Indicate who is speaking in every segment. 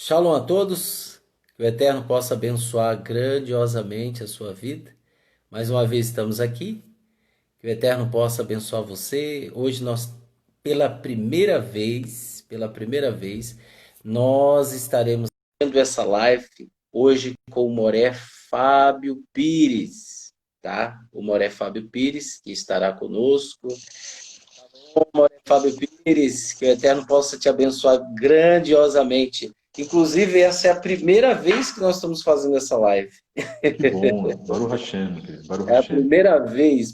Speaker 1: Shalom a todos, que o Eterno possa abençoar grandiosamente a sua vida. Mais uma vez estamos aqui, que o Eterno possa abençoar você. Hoje nós, pela primeira vez, nós estaremos fazendo essa live hoje com o Moré Fábio Pires, tá? O Moré Fábio Pires, que estará conosco. Fábio Pires, que o Eterno possa te abençoar grandiosamente. Inclusive, essa é a primeira vez que nós estamos fazendo essa live.
Speaker 2: Que bom, Baruch Hashem, meu querido, Baruch
Speaker 1: É a
Speaker 2: Hashem.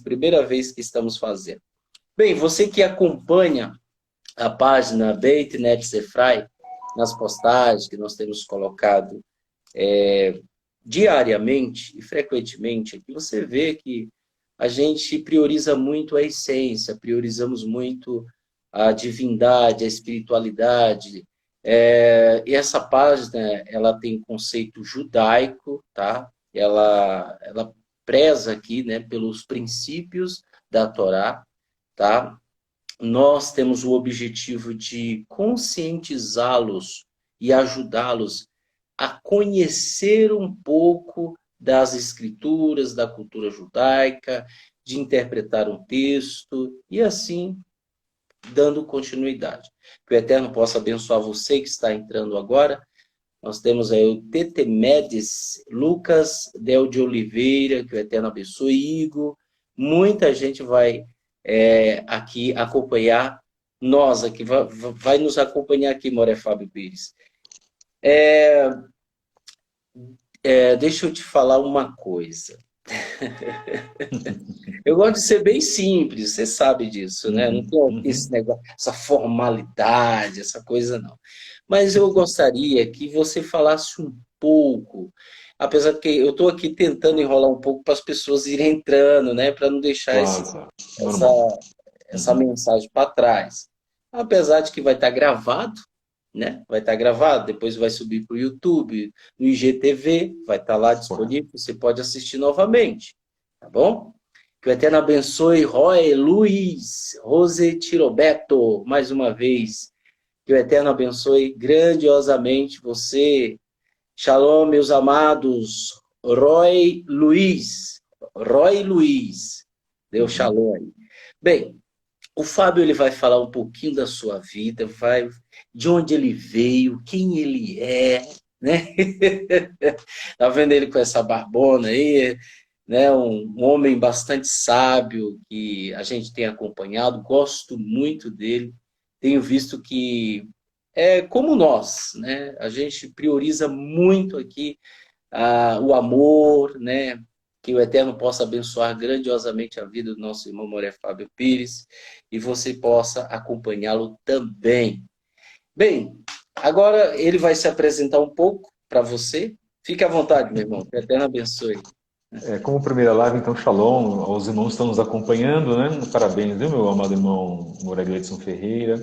Speaker 1: primeira vez que estamos fazendo. Bem, você que acompanha a página Beit Net Efrai, nas postagens que nós temos colocado diariamente e frequentemente, aqui você vê que a gente prioriza muito a essência, priorizamos muito a divindade, a espiritualidade. E essa página, ela tem conceito judaico, tá? Ela preza aqui, né, pelos princípios da Torá, tá? Nós temos o objetivo de conscientizá-los e ajudá-los a conhecer um pouco das escrituras, da cultura judaica, de interpretar um texto e assim dando continuidade. Que o Eterno possa abençoar você que está entrando agora. Nós temos aí o Tete Medes, Lucas Del de Oliveira, que o Eterno abençoe, Igor. Muita gente vai aqui acompanhar nós aqui, vai nos acompanhar aqui, Moré Fábio Pires. Deixa eu te falar uma coisa. Eu gosto de ser bem simples, você sabe disso, né? Não
Speaker 2: Uhum,
Speaker 1: tem esse
Speaker 2: uhum.
Speaker 1: negócio, essa formalidade, essa coisa não. Mas eu gostaria que você falasse um pouco, apesar que eu estou aqui tentando enrolar um pouco para as pessoas irem entrando, né? Para não deixar
Speaker 2: Claro, claro,
Speaker 1: essa,
Speaker 2: normal.
Speaker 1: essa
Speaker 2: Uhum.
Speaker 1: mensagem para trás. Apesar de que vai estar gravado, né? Vai estar gravado, depois vai subir para o YouTube, no IGTV, vai estar lá
Speaker 2: Correto.
Speaker 1: disponível, você pode assistir novamente, tá bom? Que o Eterno abençoe Roy, Luiz, Rose Tiroberto, mais uma vez. Que o Eterno abençoe grandiosamente você. Shalom, meus amados. Roy Luiz. Deu
Speaker 2: Uhum.
Speaker 1: shalom aí. Bem, o Fábio ele vai falar um pouquinho da sua vida, vai de onde ele veio, quem ele é, né? Tá vendo ele com essa barbona aí, né? Um homem bastante sábio que a gente tem acompanhado, gosto muito dele. Tenho visto que é como nós, né? A gente prioriza muito aqui o amor, né? Que o Eterno possa abençoar grandiosamente a vida do nosso irmão Moré Fábio Pires e você possa acompanhá-lo também. Bem, agora ele vai se apresentar um pouco para você. Fique à vontade, meu irmão. Que o Eterno abençoe.
Speaker 2: Como primeira live, então, Shalom aos irmãos que estão nos acompanhando, né? Parabéns, viu, meu amado irmão Moraga Edson Ferreira,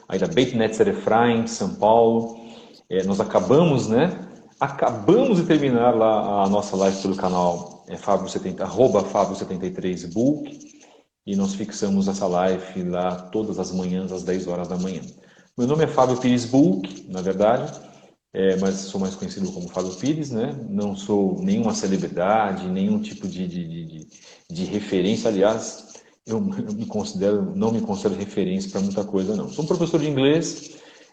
Speaker 2: aí da Beit Netzer Efraim, de São Paulo. Nós acabamos, né? Acabamos de terminar lá a nossa live pelo canal Fábio 70, Fábio 73 Book, e nós fixamos essa live lá todas as manhãs, às 10 horas da manhã. Meu nome é Fábio Pires Bulk, na verdade, mas sou mais conhecido como Fábio Pires, né? Não sou nenhuma celebridade, nenhum tipo de referência. Aliás, não me considero referência para muita coisa, não. Sou um professor de inglês,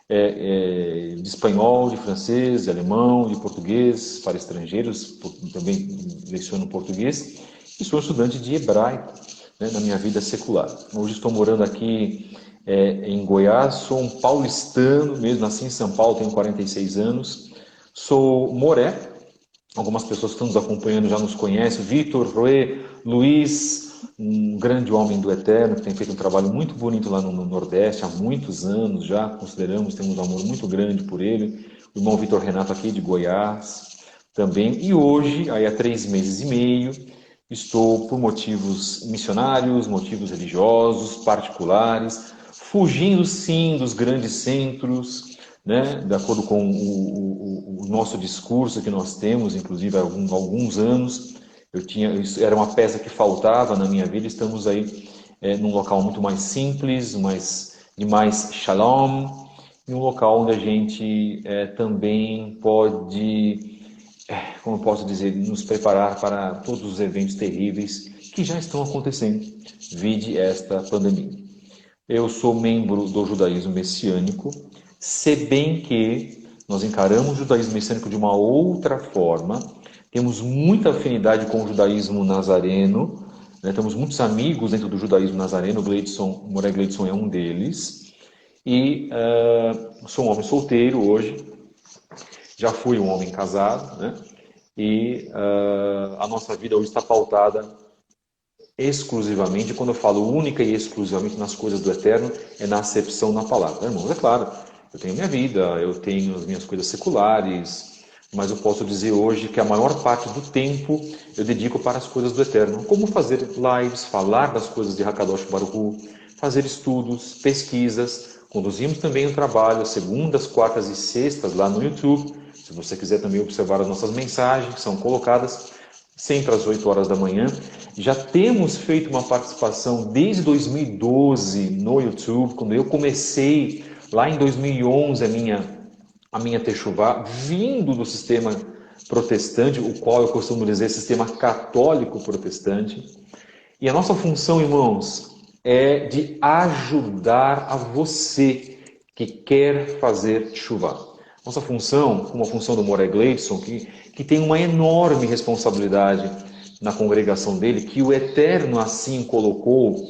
Speaker 2: de espanhol, de francês, de alemão, de português para estrangeiros, também leciono português, e sou estudante de hebraico, né, na minha vida secular. Hoje estou morando aqui em Goiás, sou um paulistano, mesmo nasci em São Paulo, tenho 46 anos, sou moré, algumas pessoas que estão nos acompanhando já nos conhecem, Vitor, Roê, Luiz, um grande homem do Eterno, que tem feito um trabalho muito bonito lá no Nordeste, há muitos anos já, consideramos, temos um amor muito grande por ele, o irmão Vitor Renato aqui de Goiás também, e hoje, aí há 3 meses e meio, estou por motivos missionários, motivos religiosos, particulares, fugindo sim dos grandes centros, né, de acordo com o nosso discurso que nós temos, inclusive há alguns anos, isso era uma peça que faltava na minha vida, estamos aí num local muito mais simples, de mais shalom, e um local onde a gente também pode, como eu posso dizer, nos preparar para todos os eventos terríveis que já estão acontecendo, vide esta pandemia. Eu sou membro do judaísmo messiânico, se bem que nós encaramos o judaísmo messiânico de uma outra forma, temos muita afinidade com o judaísmo nazareno, né? Temos muitos amigos dentro do judaísmo nazareno, o Moré Gleidson é um deles, e sou um homem solteiro hoje, já fui um homem casado, né? E a nossa vida hoje está pautada exclusivamente, quando eu falo única e exclusivamente nas coisas do eterno, é na acepção na palavra. Irmãos, é claro, eu tenho minha vida, eu tenho as minhas coisas seculares, mas eu posso dizer hoje que a maior parte do tempo eu dedico para as coisas do eterno. Como fazer lives, falar das coisas de Hakadosh Baruch Hu, fazer estudos, pesquisas. Conduzimos também o trabalho, segundas, quartas e sextas lá no YouTube. Se você quiser também observar as nossas mensagens, que são colocadas sempre às 8 horas da manhã. Já temos feito uma participação desde 2012 no YouTube, quando eu comecei lá em 2011 a minha Techuvá, vindo do sistema protestante, o qual eu costumo dizer sistema católico protestante. E a nossa função, irmãos, é de ajudar a você que quer fazer Techuvá. Nossa função, como a função do Moré Gleidson, que tem uma enorme responsabilidade na congregação dele, que o Eterno assim colocou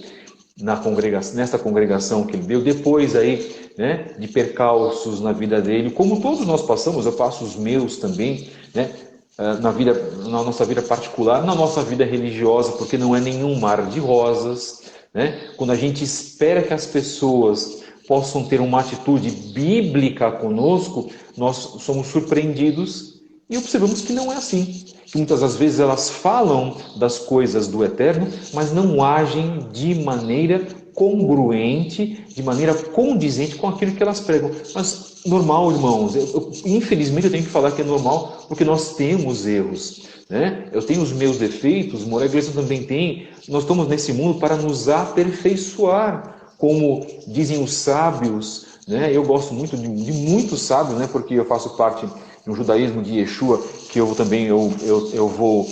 Speaker 2: nesta congregação que ele deu, depois aí, né, de percalços na vida dele, como todos nós passamos, eu passo os meus também, né, na nossa vida particular, na nossa vida religiosa, porque não é nenhum mar de rosas, né? Quando a gente espera que as pessoas possam ter uma atitude bíblica conosco, nós somos surpreendidos e observamos que não é assim. Que muitas das vezes elas falam das coisas do eterno, mas não agem de maneira congruente, de maneira condizente com aquilo que elas pregam. Mas normal, irmãos, infelizmente eu tenho que falar que é normal, porque nós temos erros, né? Eu tenho os meus defeitos, Moré Gleidson também tem. Nós estamos nesse mundo para nos aperfeiçoar, como dizem os sábios, né? Eu gosto muito de muitos sábios, né? Porque eu faço parte de um judaísmo de Yeshua, que eu também eu vou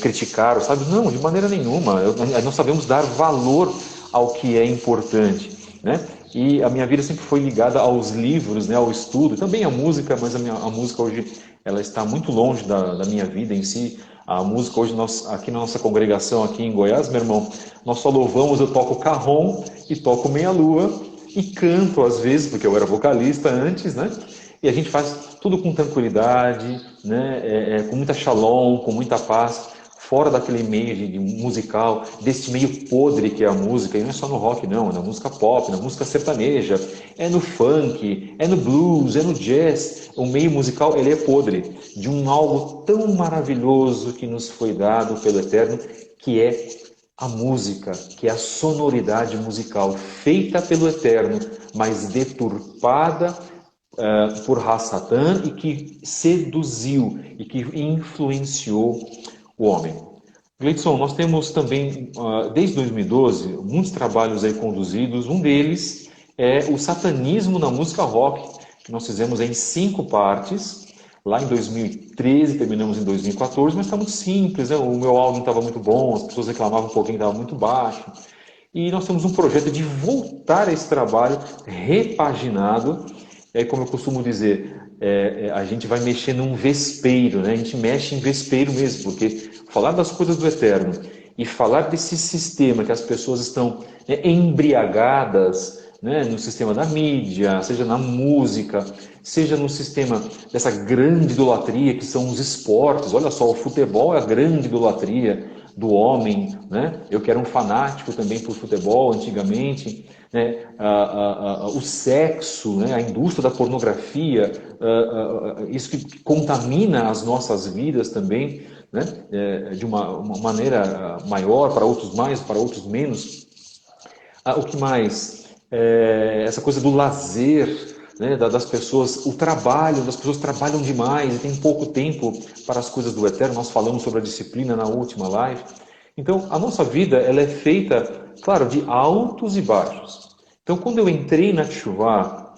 Speaker 2: criticar, sabe? Não, de maneira nenhuma. Nós sabemos dar valor ao que é importante, né? E a minha vida sempre foi ligada aos livros, né? Ao estudo, também à música, mas a música hoje ela está muito longe da minha vida em si. A música hoje, aqui na nossa congregação, aqui em Goiás, meu irmão, nós só louvamos, eu toco carrom e toco meia-lua e canto às vezes, porque eu era vocalista antes, né? E a gente faz tudo com tranquilidade, né? Com muita shalom, com muita paz, fora daquele meio de musical, desse meio podre que é a música, e não é só no rock não, é na música pop, na música sertaneja, é no funk, é no blues, é no jazz. O meio musical, ele é podre, de algo tão maravilhoso que nos foi dado pelo Eterno, que é a música, que é a sonoridade musical, feita pelo Eterno, mas deturpada por Hassatã e que seduziu e que influenciou o homem. Gleidson, nós temos também, desde 2012, muitos trabalhos aí conduzidos. Um deles é o satanismo na música rock, que nós fizemos em 5 partes. Lá em 2013, terminamos em 2014, mas está muito simples, né? O meu áudio não estava muito bom, as pessoas reclamavam um pouquinho que estava muito baixo. E nós temos um projeto de voltar a esse trabalho repaginado. E aí, como eu costumo dizer, a gente vai mexer num vespeiro, né? A gente mexe em vespeiro mesmo, porque falar das coisas do eterno e falar desse sistema que as pessoas estão embriagadas, né, no sistema da mídia, seja na música, seja no sistema dessa grande idolatria que são os esportes. Olha só, o futebol é a grande idolatria do homem, né? Eu que era um fanático também por futebol antigamente, né? O sexo, né? A indústria da pornografia, isso que contamina as nossas vidas também, né? De uma maneira maior, para outros mais, para outros menos. O que mais? Essa coisa do lazer, né, das pessoas, o trabalho, as pessoas trabalham demais e tem pouco tempo para as coisas do eterno. Nós falamos sobre a disciplina na última live. Então, a nossa vida ela é feita, claro, de altos e baixos. Então, quando eu entrei na Teshuvá,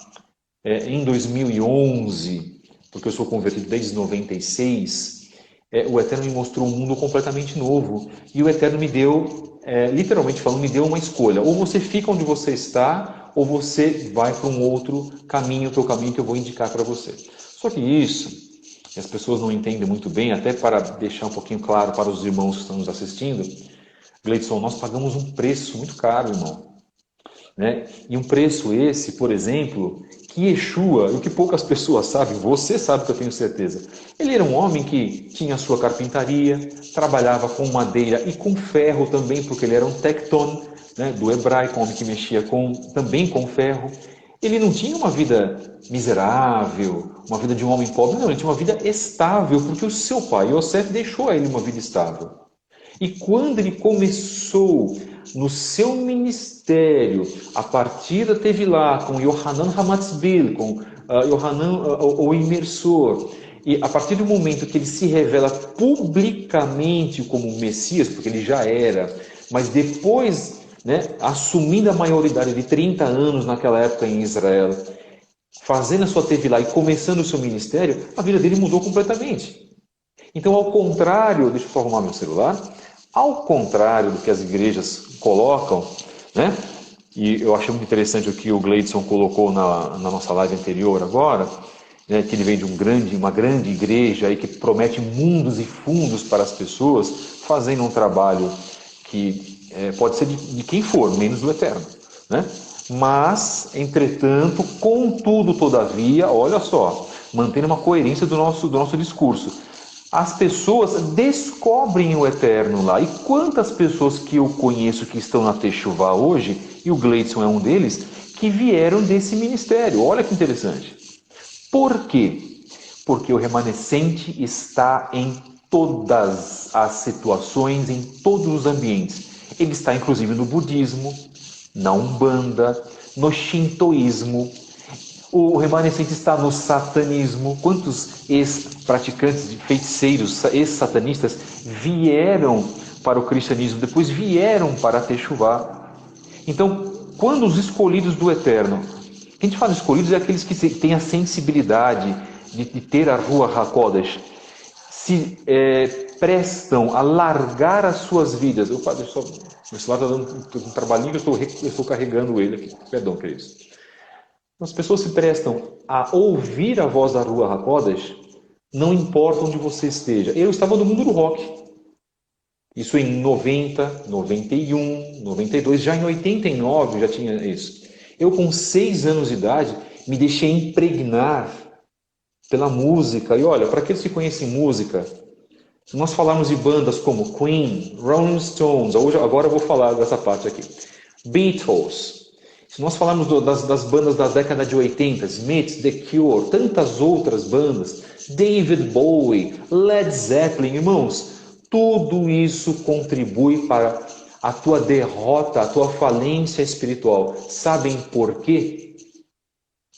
Speaker 2: em 2011, porque eu sou convertido desde 96, o Eterno me mostrou um mundo completamente novo. E o Eterno me deu, literalmente falando, me deu uma escolha. Ou você fica onde você está, ou você vai para um outro caminho, o teu caminho que eu vou indicar para você. Só que isso, as pessoas não entendem muito bem, até para deixar um pouquinho claro para os irmãos que estão nos assistindo, Gleidson, nós pagamos um preço muito caro, irmão. Né? E um preço esse, por exemplo, que Yeshua, o que poucas pessoas sabem, você sabe que eu tenho certeza, ele era um homem que tinha sua carpintaria, trabalhava com madeira e com ferro também, porque ele era um tecton, né, do hebraico, um homem que mexia também com ferro. Ele não tinha uma vida miserável, uma vida de um homem pobre, não, ele tinha uma vida estável, porque o seu pai, Yosef, deixou a ele uma vida estável. E quando ele começou no seu ministério, a partida teve lá com Yohanan Hamatzbil, com Yohanan o imersor, e a partir do momento que ele se revela publicamente como Messias, porque ele já era, mas depois, né, assumindo a maioridade de 30 anos naquela época em Israel, fazendo a sua Tevilá e começando o seu ministério, a vida dele mudou completamente. Então, ao contrário, deixa eu só arrumar meu celular, ao contrário do que as igrejas colocam, né? E eu achei muito interessante o que o Gleidson colocou na nossa live anterior agora, né? Que ele vem de uma grande igreja aí que promete mundos e fundos para as pessoas, fazendo um trabalho que pode ser de quem for, menos do Eterno, né? Mas, entretanto, contudo, todavia, olha só, mantendo uma coerência do nosso discurso. As pessoas descobrem o Eterno lá. E quantas pessoas que eu conheço que estão na Techuvá hoje, e o Gleidson é um deles, que vieram desse ministério. Olha que interessante. Por quê? Porque o remanescente está em todas as situações, em todos os ambientes. Ele está inclusive no budismo, na Umbanda, no Shintoísmo. O remanescente está no satanismo. Quantos ex-praticantes de feiticeiros, ex-satanistas, vieram para o cristianismo, depois vieram para a Techuvá? Então, quando os escolhidos do Eterno, a gente fala escolhidos, é aqueles que têm a sensibilidade de ter a Ruach HaKodesh, se prestam a largar as suas vidas. Meu celular está dando um trabalhinho, eu estou carregando ele aqui. Perdão, queridos. As pessoas se prestam a ouvir a voz da Ruach HaKodesh, não importa onde você esteja. Eu estava no mundo do rock. Isso em 90, 91, 92, já em 89 eu já tinha isso. Eu com 6 anos de idade me deixei impregnar pela música. E olha, para aqueles que conhecem música, se nós falarmos de bandas como Queen, Rolling Stones, agora eu vou falar dessa parte aqui, Beatles, se nós falarmos das bandas da década de 80, Smith, The Cure, tantas outras bandas, David Bowie, Led Zeppelin, irmãos, tudo isso contribui para a tua derrota, a tua falência espiritual. Sabem por quê?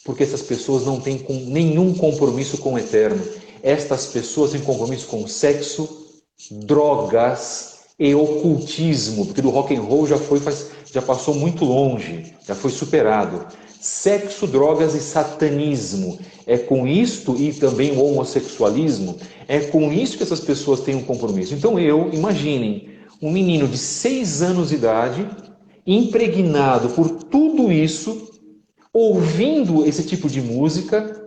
Speaker 2: Porque essas pessoas não têm nenhum compromisso com o Eterno. Estas pessoas têm compromisso com sexo, drogas e ocultismo, porque do rock and roll já passou muito longe, já foi superado. Sexo, drogas e satanismo. É com isto, e também o homossexualismo, é com isso que essas pessoas têm um compromisso. Então imaginem, um menino de 6 anos de idade, impregnado por tudo isso, ouvindo esse tipo de música,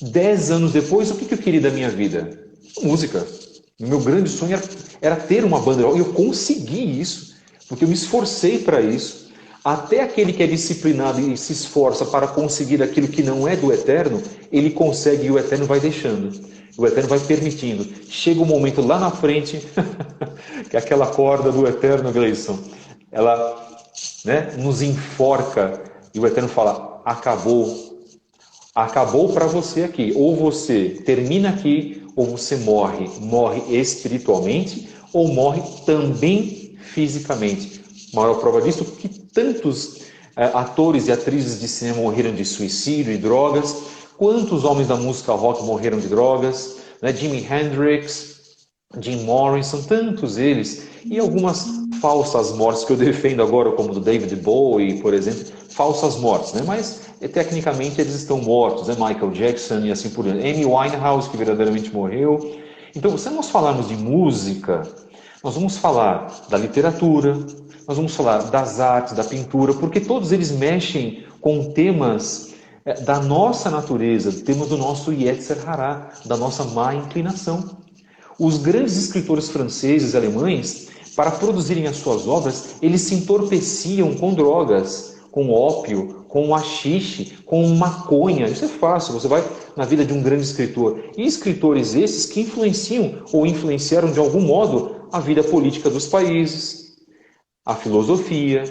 Speaker 2: 10 anos depois, o que eu queria da minha vida? Música. O meu grande sonho era ter uma banda, e eu consegui isso, porque eu me esforcei para isso. Até aquele que é disciplinado e se esforça para conseguir aquilo que não é do Eterno, ele consegue e o Eterno vai deixando. O Eterno vai permitindo. Chega um momento lá na frente, que aquela corda do Eterno, Gleison, ela, né, nos enforca e o Eterno fala, acabou. Acabou para você aqui. Ou você termina aqui, ou você morre. Morre espiritualmente, ou morre também fisicamente. A maior prova disso é que tantos atores e atrizes de cinema morreram de suicídio e drogas. Quantos homens da música rock morreram de drogas? Né? Jimi Hendrix, Jim Morrison, tantos eles. E algumas falsas mortes que eu defendo agora, como do David Bowie, por exemplo, falsas mortes, né? Mas tecnicamente eles estão mortos, né? Michael Jackson e assim por diante. Amy Winehouse, que verdadeiramente morreu. Então, se nós falarmos de música, nós vamos falar da literatura, nós vamos falar das artes, da pintura, porque todos eles mexem com temas da nossa natureza, temas do nosso Yetzer Hará, da nossa má inclinação. Os grandes escritores franceses e alemães, para produzirem as suas obras, eles se entorpeciam com drogas, com ópio, com haxixe, com maconha. Isso é fácil, você vai na vida de um grande escritor. E escritores esses que influenciam ou influenciaram de algum modo a vida política dos países, a filosofia.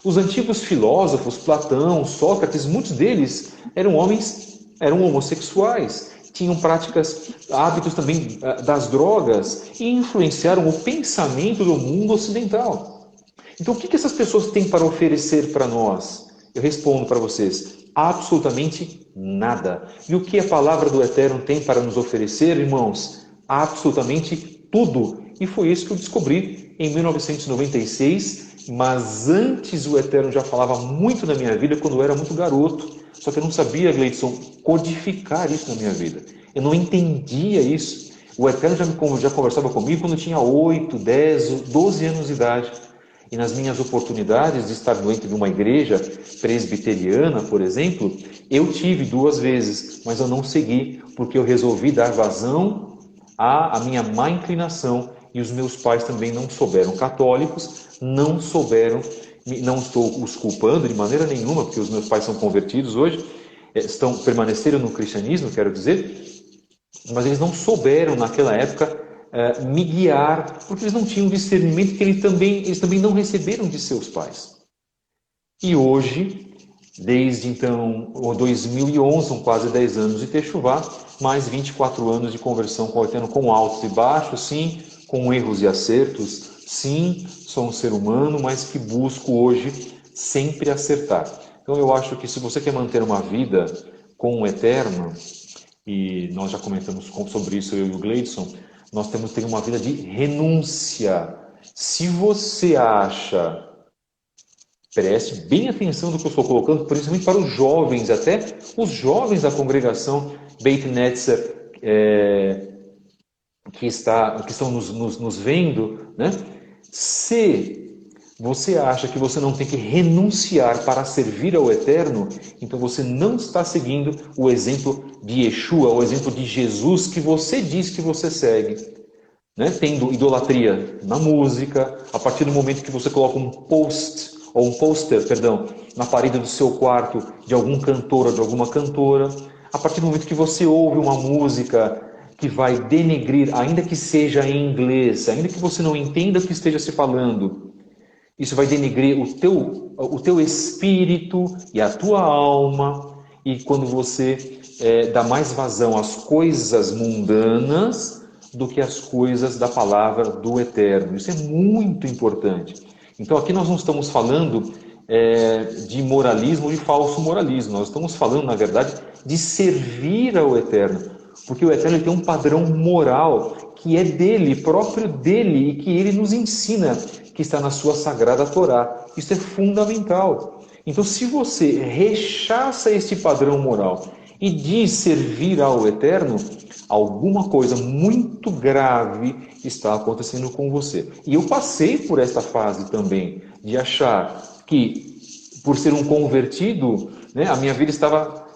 Speaker 2: Os antigos filósofos, Platão, Sócrates, muitos deles eram homens, eram homossexuais, tinham práticas, hábitos também das drogas e influenciaram o pensamento do mundo ocidental. Então, o que essas pessoas têm para oferecer para nós? Eu respondo para vocês, absolutamente nada. E o que a palavra do Eterno tem para nos oferecer, irmãos? Absolutamente tudo. E foi isso que eu descobri em 1996, mas antes o Eterno já falava muito na minha vida quando eu era muito garoto. Só que eu não sabia, Gleidson, codificar isso na minha vida. Eu não entendia isso. O Eterno já conversava comigo quando eu tinha 8, 10, 12 anos de idade. E nas minhas oportunidades de estar dentro de uma igreja presbiteriana, por exemplo, eu tive 2 vezes, mas eu não segui, porque eu resolvi dar vazão à minha má inclinação. E os meus pais também não souberam, católicos, não souberam, não estou os culpando de maneira nenhuma, porque os meus pais são convertidos hoje, permaneceram no cristianismo, quero dizer, mas eles não souberam naquela época me guiar, porque eles não tinham discernimento que eles também não receberam de seus pais. E hoje, desde então, 2011, são quase 10 anos de Techuvá, mais 24 anos de conversão com o Eterno, com altos e baixos, sim, com erros e acertos, sim, sou um ser humano, mas que busco hoje sempre acertar. Então eu acho que se você quer manter uma vida com o Eterno, e nós já comentamos sobre isso, eu e o Gleidson, nós temos que ter uma vida de renúncia. Se você acha, preste bem atenção no que eu estou colocando, principalmente para os jovens, até os jovens da congregação Beit Netzer, que estão nos vendo, né? Se você acha que você não tem que renunciar para servir ao Eterno, então você não está seguindo o exemplo de Yeshua, o exemplo de Jesus que você diz que você segue, né? Tendo idolatria na música, a partir do momento que você coloca um pôster, na parede do seu quarto de algum cantor ou de alguma cantora, a partir do momento que você ouve uma música que vai denegrir, ainda que seja em inglês, ainda que você não entenda o que esteja se falando, isso vai denegrir o teu espírito e a tua alma, e quando você dá mais vazão às coisas mundanas do que às coisas da palavra do Eterno. Isso é muito importante. Então aqui nós não estamos falando de moralismo, de falso moralismo. Nós estamos falando, na verdade, de servir ao Eterno. Porque o Eterno tem um padrão moral que é dele, próprio dele, e que ele nos ensina, que está na sua sagrada Torá. Isso é fundamental. Então, se você rechaça este padrão moral e diz servir ao Eterno, alguma coisa muito grave está acontecendo com você. E eu passei por esta fase também, de achar que, por ser um convertido, né, a minha vida estava...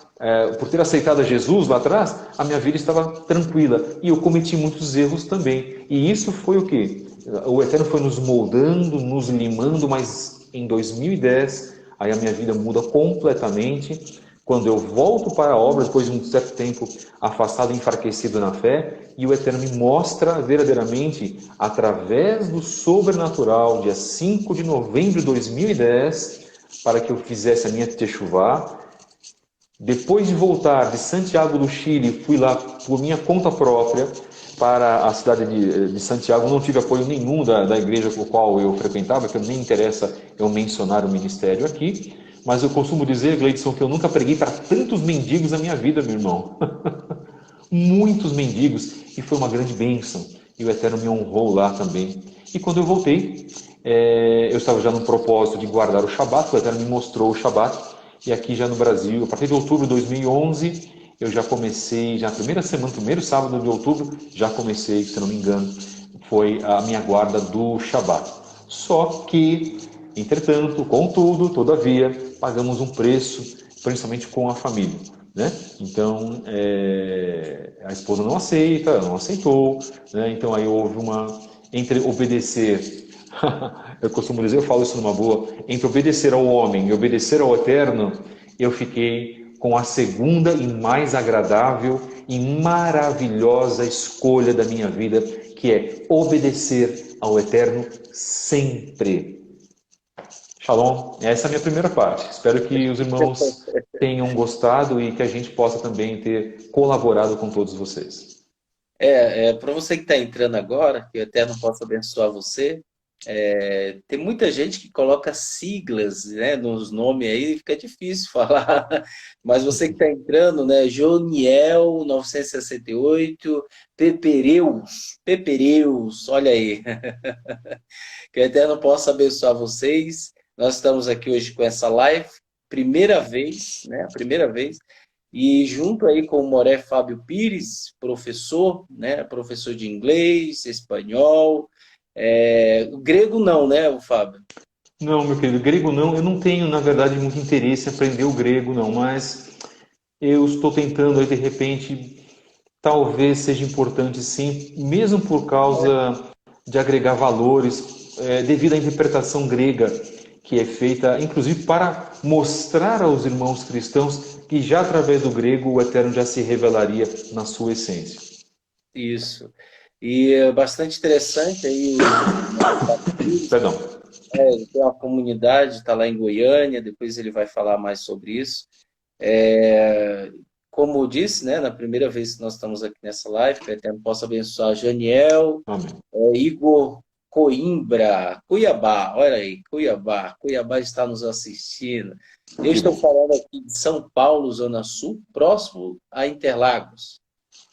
Speaker 2: por ter aceitado a Jesus lá atrás, a minha vida estava tranquila. E eu cometi muitos erros também. E isso foi o quê? O Eterno foi nos moldando, nos limando, mas em 2010, aí a minha vida muda completamente. Quando eu volto para a obra, depois de um certo tempo afastado e enfraquecido na fé, e o Eterno me mostra verdadeiramente, através do sobrenatural, dia 5 de novembro de 2010, para que eu fizesse a minha techuvá. Depois de voltar de Santiago do Chile, fui lá por minha conta própria para a cidade de Santiago. Não tive apoio nenhum da igreja com a qual eu frequentava, que nem interessa eu mencionar o ministério aqui. Mas eu costumo dizer, Gleidson, que eu nunca preguei para tantos mendigos na minha vida, meu irmão. Muitos mendigos. E foi uma grande bênção. E o Eterno me honrou lá também. E quando eu voltei, eu estava já no propósito de guardar o Shabat, o Eterno me mostrou o Shabat, e aqui já no Brasil, a partir de outubro de 2011, eu já comecei, já na primeira semana, primeiro sábado de outubro, já comecei, se não me engano, foi a minha guarda do Shabat. Só que, entretanto, contudo, todavia, pagamos um preço, principalmente com a família, né? Então, a esposa não aceita, não aceitou, né? Então aí houve entre obedecer, eu costumo dizer, eu falo isso numa boa, entre obedecer ao homem e obedecer ao Eterno, eu fiquei com a segunda e mais agradável e maravilhosa escolha da minha vida, que é obedecer ao Eterno sempre. Shalom, essa é a minha primeira parte. Espero que os irmãos tenham gostado e que a gente possa também ter colaborado com todos vocês.
Speaker 1: Para você que está entrando agora, que eu até não posso abençoar você, tem muita gente que coloca siglas, né, nos nomes aí, fica difícil falar. Mas você que está entrando, né, Joniel 968, Pepereus, olha aí. Que o Eterno possa abençoar vocês. Nós estamos aqui hoje com essa live, primeira vez, né, primeira vez. E junto aí com o Moré Fábio Pires, professor, né? Professor de inglês, espanhol, o grego não, né, o Fábio?
Speaker 2: Não, meu querido, grego não. Eu não tenho, na verdade, muito interesse em aprender o grego, não. Mas eu estou tentando aí, de repente, talvez seja importante sim, mesmo por causa de agregar valores, devido à interpretação grega que é feita, inclusive para mostrar aos irmãos cristãos que já através do grego o Eterno já se revelaria na sua essência.
Speaker 1: Isso. E é bastante interessante aí o Moré Fábio Pires,
Speaker 2: Perdão.
Speaker 1: ele tem uma comunidade, está lá em Goiânia, depois ele vai falar mais sobre isso. Como eu disse, né, na primeira vez que nós estamos aqui nessa live, que o Eterno possa abençoar Janiel,
Speaker 2: Amém.
Speaker 1: Igor Coimbra, Cuiabá, olha aí, Cuiabá está nos assistindo. Eu
Speaker 2: Que
Speaker 1: estou
Speaker 2: bom.
Speaker 1: falando aqui de São Paulo, Zona Sul, próximo a Interlagos,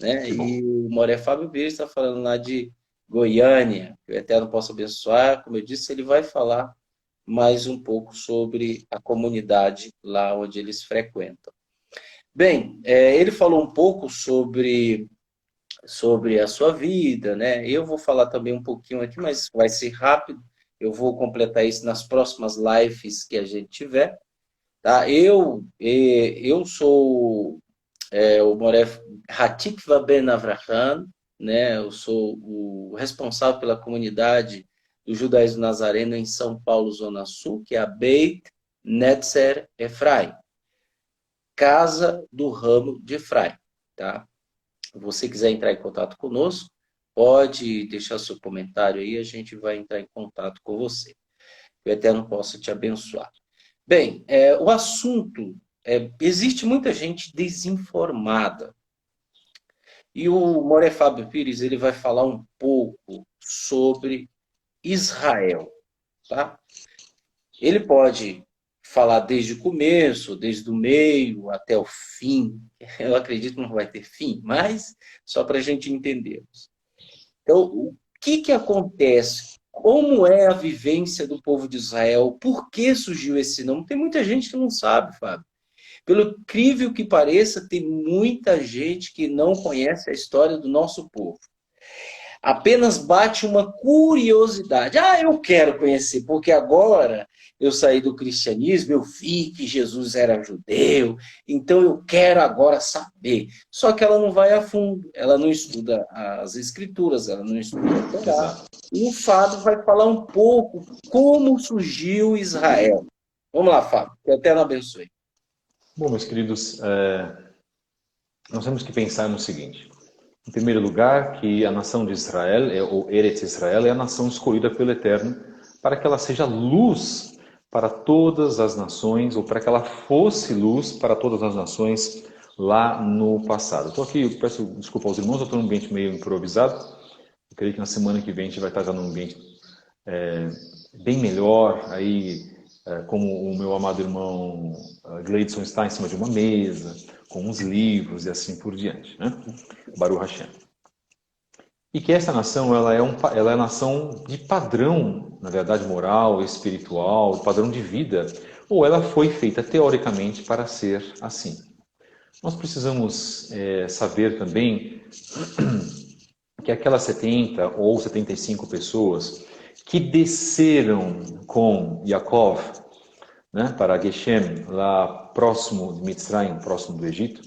Speaker 1: né?
Speaker 2: Que bom.
Speaker 1: E o Moré Fábio Pires está falando lá de Goiânia, que o Eterno possa abençoar. Como eu disse, ele vai falar mais um pouco sobre a comunidade lá onde eles frequentam. Bem, ele falou um pouco sobre a sua vida, né? Eu vou falar também um pouquinho aqui, mas vai ser rápido. Eu vou completar isso nas próximas lives que a gente tiver, tá? Eu sou o Moref Hatikva Ben Avraham, né? Eu sou o responsável pela comunidade do judaísmo nazareno em São Paulo, Zona Sul, que é a Beit Netzer Efraim, Casa do Ramo de Efraim, tá? Se você quiser entrar em contato conosco, pode deixar seu comentário aí, a gente vai entrar em contato com você. Que o Eterno possa te abençoar. Bem, o assunto existe muita gente desinformada. E o Moré Fábio Pires ele vai falar um pouco sobre Israel. Tá? Ele pode falar desde o começo, desde o meio até o fim. Eu acredito que não vai ter fim, mas só para a gente entender. Então, o que acontece? Como é a vivência do povo de Israel? Por que surgiu esse nome? Tem muita gente que não sabe, Fábio. Pelo incrível que pareça, tem muita gente que não conhece a história do nosso povo. Apenas bate uma curiosidade. Ah, eu quero conhecer, porque agora eu saí do cristianismo, eu vi que Jesus era judeu, então eu quero agora saber. Só que ela não vai a fundo, ela não estuda as escrituras, ela não estuda a Torá.
Speaker 2: Exato.
Speaker 1: E o Fábio vai falar um pouco como surgiu Israel. Vamos lá, Fábio, que até não abençoe.
Speaker 2: Bom, meus queridos, nós temos que pensar no seguinte. Em primeiro lugar, que a nação de Israel, ou Eretz Israel, é a nação escolhida pelo Eterno para que ela seja luz para todas as nações, ou para que ela fosse luz para todas as nações lá no passado. Estou aqui, peço desculpa aos irmãos, eu estou num ambiente meio improvisado. Eu creio que na semana que vem a gente vai estar já num ambiente bem melhor, aí como o meu amado irmão Gleidson está em cima de uma mesa, com uns livros e assim por diante, né? Baruch Hashem. e que essa nação ela é nação de padrão, na verdade, moral, espiritual, padrão de vida, ou ela foi feita teoricamente para ser assim. Nós precisamos saber também que aquelas 70 ou 75 pessoas que desceram com Yaakov, né, para Geshem, lá próximo de Mitzrayim, próximo do Egito,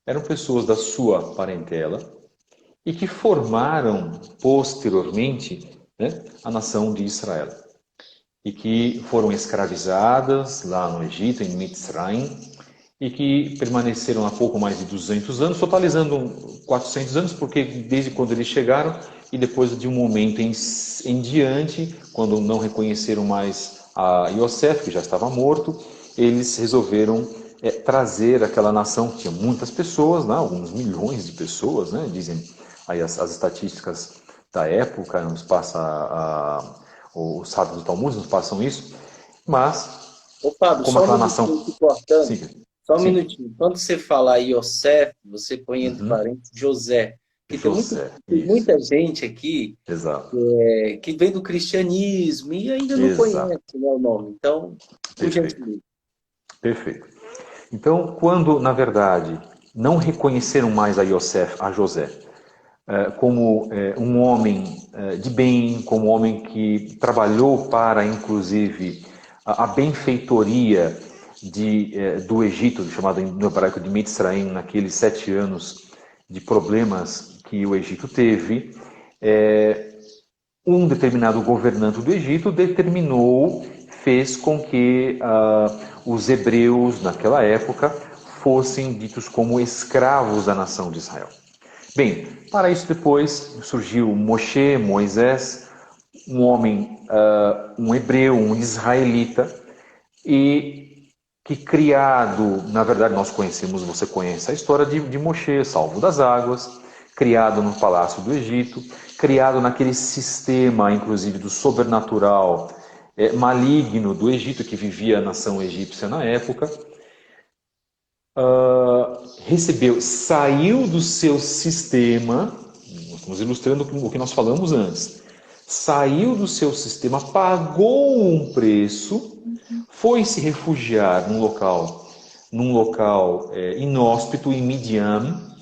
Speaker 2: eram pessoas da sua parentela e que formaram posteriormente, né, a nação de Israel. E que foram escravizadas lá no Egito, em Mitzrayim, e que permaneceram há pouco mais de 200 anos, totalizando 400 anos, porque desde quando eles chegaram e depois de um momento em diante, quando não reconheceram mais a Yosef, que já estava morto, eles resolveram trazer aquela nação que tinha muitas pessoas, né, alguns milhões de pessoas, né, dizem aí as estatísticas da época, nos passa os sábios do Talmud nos passam isso, mas
Speaker 1: Ô, Fábio,
Speaker 2: como
Speaker 1: só um
Speaker 2: aquela
Speaker 1: minutinho
Speaker 2: nação...
Speaker 1: te cortando.
Speaker 2: Sim,
Speaker 1: Só um
Speaker 2: sim.
Speaker 1: minutinho. Quando você fala Yosef, você põe entre
Speaker 2: Uhum.
Speaker 1: parênteses José. Porque
Speaker 2: José,
Speaker 1: tem
Speaker 2: isso.
Speaker 1: muita gente aqui
Speaker 2: Exato,
Speaker 1: que vem do cristianismo e ainda não
Speaker 2: exato.
Speaker 1: conhece, né, o nome. Então, por
Speaker 2: Perfeito,
Speaker 1: gentileza.
Speaker 2: perfeito. Então, quando, na verdade, não reconheceram mais a Yosef, a José, como um homem de bem, como um homem que trabalhou para, inclusive, a benfeitoria do Egito, chamado no hebraico de Mitzrayim, naqueles 7 anos de problemas que o Egito teve, um determinado governante do Egito fez com que os hebreus, naquela época, fossem ditos como escravos da nação de Israel. Bem, para isso depois surgiu Moisés, um homem, um hebreu, um israelita, e que criado, na verdade nós conhecemos, você conhece a história de Moshe, salvo das águas, criado no palácio do Egito, criado naquele sistema, inclusive, do sobrenatural maligno do Egito, que vivia a nação egípcia na época, saiu do seu sistema, nós estamos ilustrando o que nós falamos antes, saiu do seu sistema, pagou um preço, foi se refugiar num local inóspito em Midian,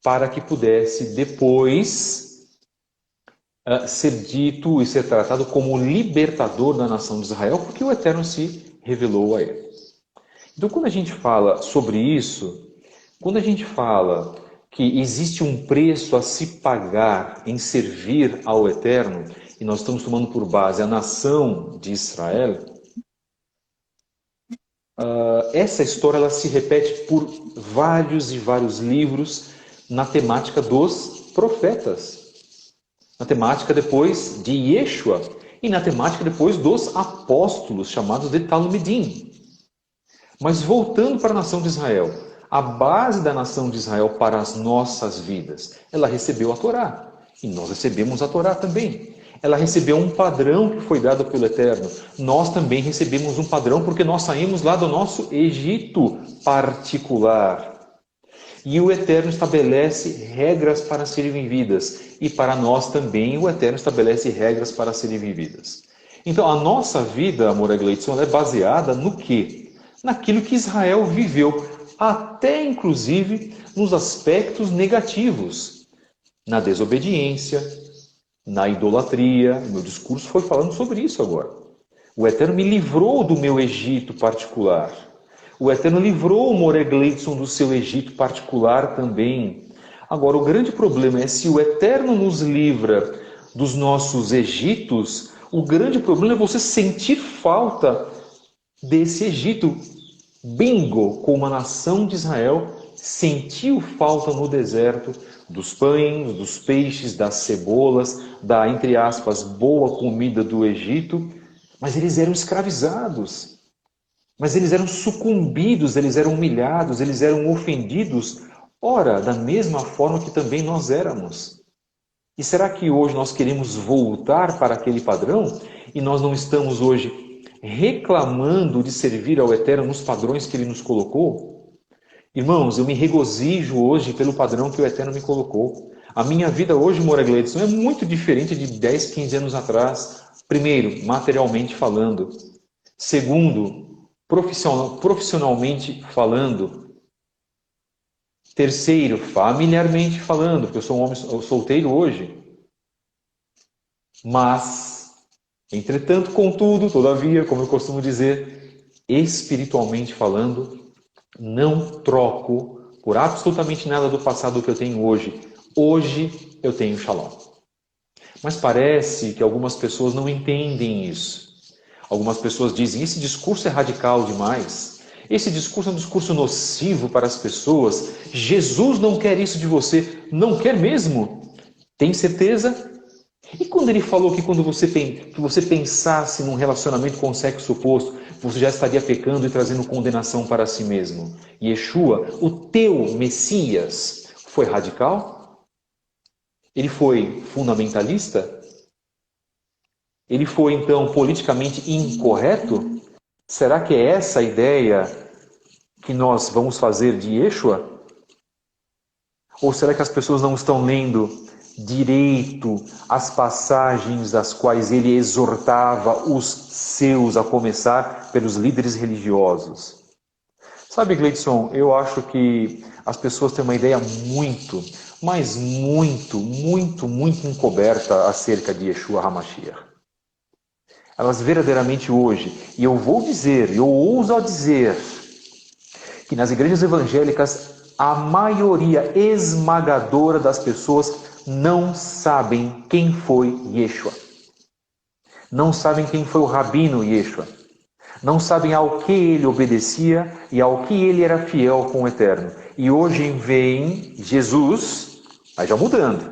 Speaker 2: para que pudesse depois ser dito e ser tratado como libertador da nação de Israel, porque o Eterno se revelou a ele. Então, quando a gente fala sobre isso, quando a gente fala que existe um preço a se pagar em servir ao Eterno, e nós estamos tomando por base a nação de Israel, essa história ela se repete por vários e vários livros na temática dos profetas, na temática depois de Yeshua e na temática depois dos apóstolos, chamados de Talmidim. Mas voltando para a nação de Israel, a base da nação de Israel para as nossas vidas, ela recebeu a Torá. E nós recebemos a Torá também. Ela recebeu um padrão que foi dado pelo Eterno. Nós também recebemos um padrão porque nós saímos lá do nosso Egito particular. E o Eterno estabelece regras para serem vividas. E para nós também o Eterno estabelece regras para serem vividas. Então a nossa vida, amor Gleidson, ela é baseada no quê? Naquilo que Israel viveu, até inclusive nos aspectos negativos, na desobediência, na idolatria. Meu discurso foi falando sobre isso agora. O Eterno me livrou do meu Egito particular. O Eterno livrou o Moré Gleidson do seu Egito particular também. Agora, o grande problema é se o Eterno nos livra dos nossos Egitos, o grande problema é você sentir falta desse Egito. Bingo, como a nação de Israel sentiu falta no deserto dos pães, dos peixes, das cebolas, da, entre aspas, boa comida do Egito, mas eles eram escravizados, mas eles eram sucumbidos, eles eram humilhados, eles eram ofendidos, ora, da mesma forma que também nós éramos. E será que hoje nós queremos voltar para aquele padrão e nós não estamos hoje reclamando de servir ao Eterno nos padrões que Ele nos colocou? Irmãos, eu me regozijo hoje pelo padrão que o Eterno me colocou. A minha vida hoje, Moura Gleidson, é muito diferente de 10, 15 anos atrás. Primeiro, materialmente falando. Segundo, profissionalmente falando. Terceiro, familiarmente falando, porque eu sou um homem solteiro hoje. Mas, entretanto, contudo, todavia, como eu costumo dizer, espiritualmente falando, não troco por absolutamente nada do passado que eu tenho hoje. Hoje eu tenho Shalom. Mas parece que algumas pessoas não entendem isso. Algumas pessoas dizem, esse discurso é radical demais. Esse discurso é um discurso nocivo para as pessoas. Jesus não quer isso de você. Não quer mesmo? Tem certeza? E quando ele falou que quando você pensasse num relacionamento com o sexo oposto, você já estaria pecando e trazendo condenação para si mesmo? Yeshua, o teu Messias, foi radical? Ele foi fundamentalista? Ele foi, então, politicamente incorreto? Será que é essa a ideia que nós vamos fazer de Yeshua? Ou será que as pessoas não estão lendo direito as passagens das quais ele exortava os seus, a começar pelos líderes religiosos? Sabe, Gleidson, eu acho que as pessoas têm uma ideia muito, mas muito encoberta acerca de Yeshua HaMashiach. Elas verdadeiramente hoje, e eu vou dizer, eu ouso dizer, que nas igrejas evangélicas a maioria esmagadora das pessoas não sabem quem foi Yeshua. Não sabem quem foi o Rabino Yeshua. Não sabem ao que ele obedecia e ao que ele era fiel com o Eterno. E hoje vem Jesus, mas já mudando.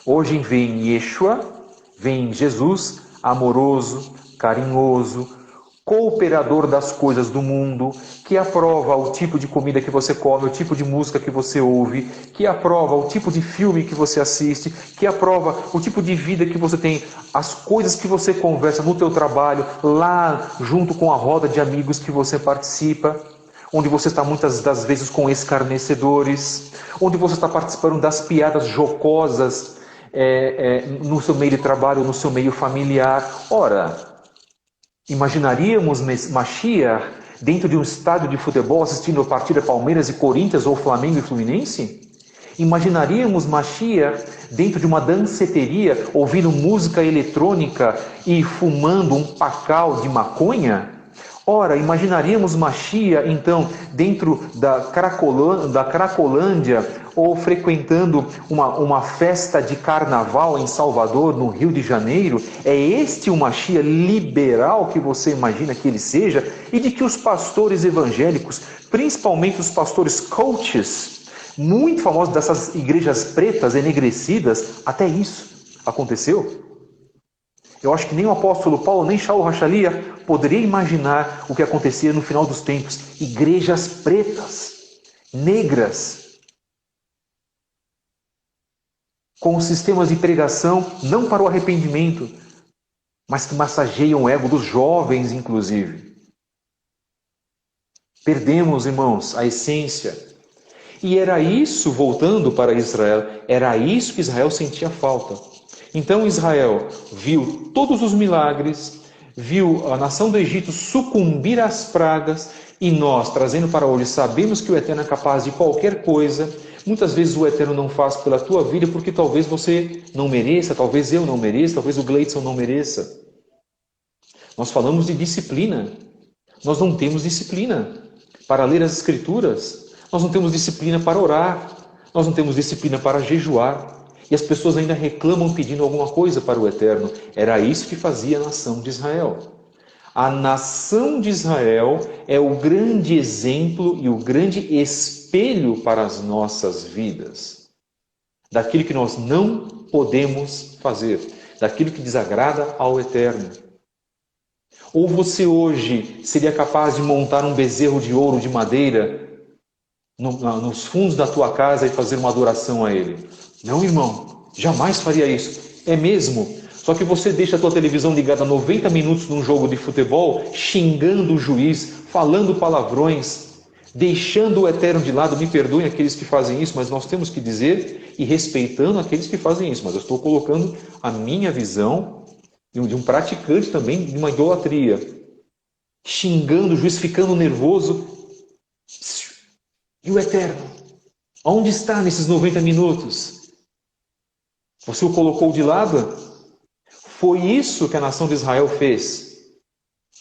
Speaker 2: Hoje vem Yeshua, vem Jesus amoroso, carinhoso, cooperador das coisas do mundo, que aprova o tipo de comida que você come, o tipo de música que você ouve, que aprova o tipo de filme que você assiste, que aprova o tipo de vida que você tem, as coisas que você conversa no teu trabalho, lá junto com a roda de amigos que você participa, onde você está muitas das vezes com escarnecedores, onde você está participando das piadas jocosas no seu meio de trabalho, no seu meio familiar. Ora, imaginaríamos Mashiach dentro de um estádio de futebol assistindo a partida Palmeiras e Corinthians ou Flamengo e Fluminense? Imaginaríamos Mashiach dentro de uma danceteria ouvindo música eletrônica e fumando um pacal de maconha? Ora, imaginaríamos Mashiach, então, dentro da Cracolândia, ou frequentando uma festa de carnaval em Salvador, no Rio de Janeiro? É este o Mashiach liberal que você imagina que ele seja? E de que os pastores evangélicos, principalmente os pastores coaches, muito famosos dessas igrejas pretas, enegrecidas, até isso aconteceu? Eu acho que nem o apóstolo Paulo, nem Shaul HaShaliach poderia imaginar o que acontecia no final dos tempos. Igrejas pretas, negras, com sistemas de pregação, não para o arrependimento, mas que massageiam o ego dos jovens, inclusive. Perdemos, irmãos, a essência. E era isso, voltando para Israel, era isso que Israel sentia falta. Então Israel viu todos os milagres, viu a nação do Egito sucumbir às pragas, e nós, trazendo para hoje, sabemos que o Eterno é capaz de qualquer coisa. Muitas vezes o Eterno não faz pela tua vida porque talvez você não mereça, talvez eu não mereça, talvez o Gleidson não mereça. Nós falamos de disciplina. Nós não temos disciplina para ler as Escrituras. Nós não temos disciplina para orar. Nós não temos disciplina para jejuar. E as pessoas ainda reclamam pedindo alguma coisa para o Eterno. Era isso que fazia a nação de Israel. A nação de Israel é o grande exemplo e o grande espelho para as nossas vidas. Daquilo que nós não podemos fazer. Daquilo que desagrada ao Eterno. Ou você hoje seria capaz de montar um bezerro de ouro de madeira nos fundos da tua casa e fazer uma adoração a ele? Não, irmão, jamais faria isso. É mesmo? Só que você deixa a tua televisão ligada 90 minutos num jogo de futebol, xingando o juiz, falando palavrões, deixando o eterno de lado. Me perdoem aqueles que fazem isso, mas nós temos que dizer e respeitando aqueles que fazem isso. Mas eu estou colocando a minha visão de um praticante também de uma idolatria, xingando o juiz, ficando nervoso. E o eterno? Onde está nesses 90 minutos? Você o colocou de lado? Foi isso que a nação de Israel fez,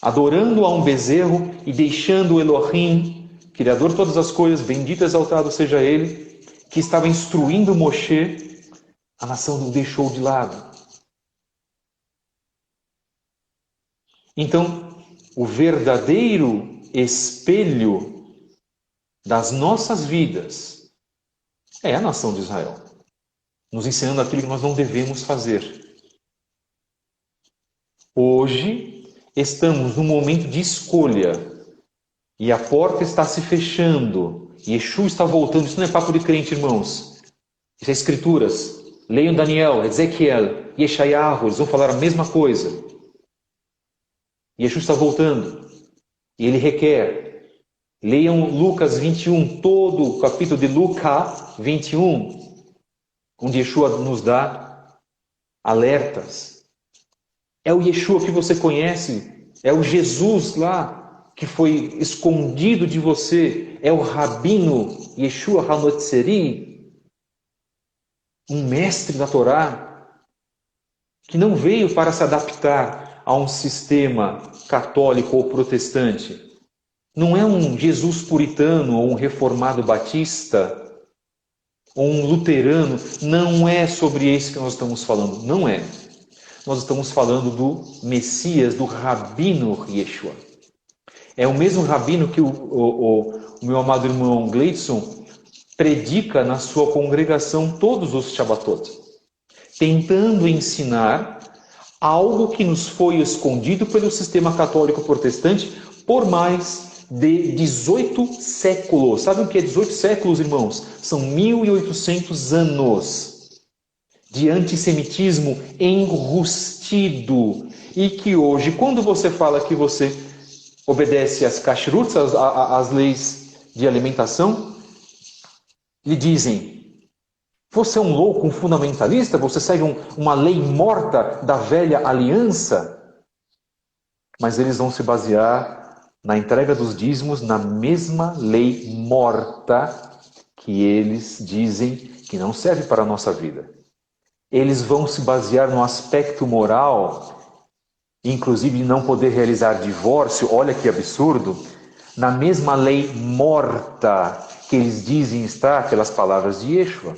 Speaker 2: adorando a um bezerro e deixando o Elohim, Criador de todas as coisas, bendito e exaltado seja Ele, que estava instruindo Moshe, a nação o deixou de lado. Então, o verdadeiro espelho das nossas vidas é a nação de Israel, nos ensinando aquilo que nós não devemos fazer. Hoje, estamos num momento de escolha e a porta está se fechando. Yeshua está voltando. Isso não é papo de crente, irmãos. Isso é Escrituras. Leiam Daniel, Ezequiel, Yeshayahu, eles vão falar a mesma coisa. Yeshua está voltando e ele requer. Leiam Lucas 21, todo o capítulo de Lucas 21, onde Yeshua nos dá alertas. É o Yeshua que você conhece, é o Jesus lá que foi escondido de você, é o Rabino Yeshua HaNotzeri, um mestre da Torá, que não veio para se adaptar a um sistema católico ou protestante. Não é um Jesus puritano ou um reformado batista ou um luterano. Não é sobre isso que nós estamos falando. Não é. Nós estamos falando do Messias, do Rabino Yeshua. É o mesmo Rabino que o meu amado irmão Gleidson predica na sua congregação todos os Shabbatot, tentando ensinar algo que nos foi escondido pelo sistema católico protestante por mais de 18 séculos. Sabe o que é 18 séculos, irmãos? São 1800 anos de antissemitismo enrustido. E que hoje, quando você fala que você obedece às kashrut, às leis de alimentação, lhe dizem: você é um louco, um fundamentalista, você segue uma lei morta da velha aliança. Mas eles vão se basear na entrega dos dízimos na mesma lei morta que eles dizem que não serve para a nossa vida. Eles vão se basear no aspecto moral, inclusive de não poder realizar divórcio, olha que absurdo, na mesma lei morta que eles dizem estar pelas palavras de Yeshua.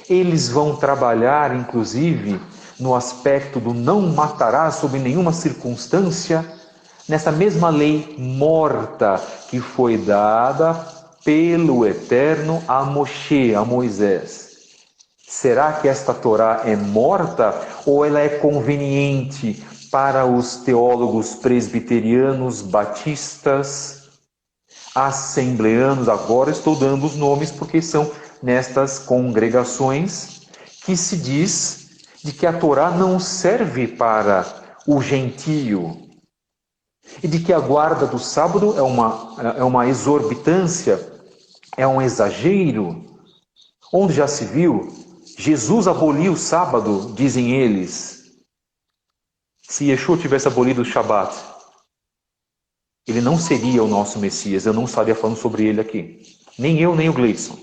Speaker 2: Eles vão trabalhar, inclusive, no aspecto do não matarás sob nenhuma circunstância, nessa mesma lei morta que foi dada pelo Eterno a Moshe, a Moisés. Será que esta Torá é morta ou ela é conveniente para os teólogos presbiterianos, batistas, assembleanos? Agora estou dando os nomes porque são nestas congregações que se diz de que a Torá não serve para o gentio e de que a guarda do sábado é uma exorbitância, é um exagero. Onde já se viu? Jesus aboliu o sábado, dizem eles. Se Yeshua tivesse abolido o Shabat, ele não seria o nosso Messias. Eu não estaria falando sobre ele aqui. Nem eu, nem o Gleidson.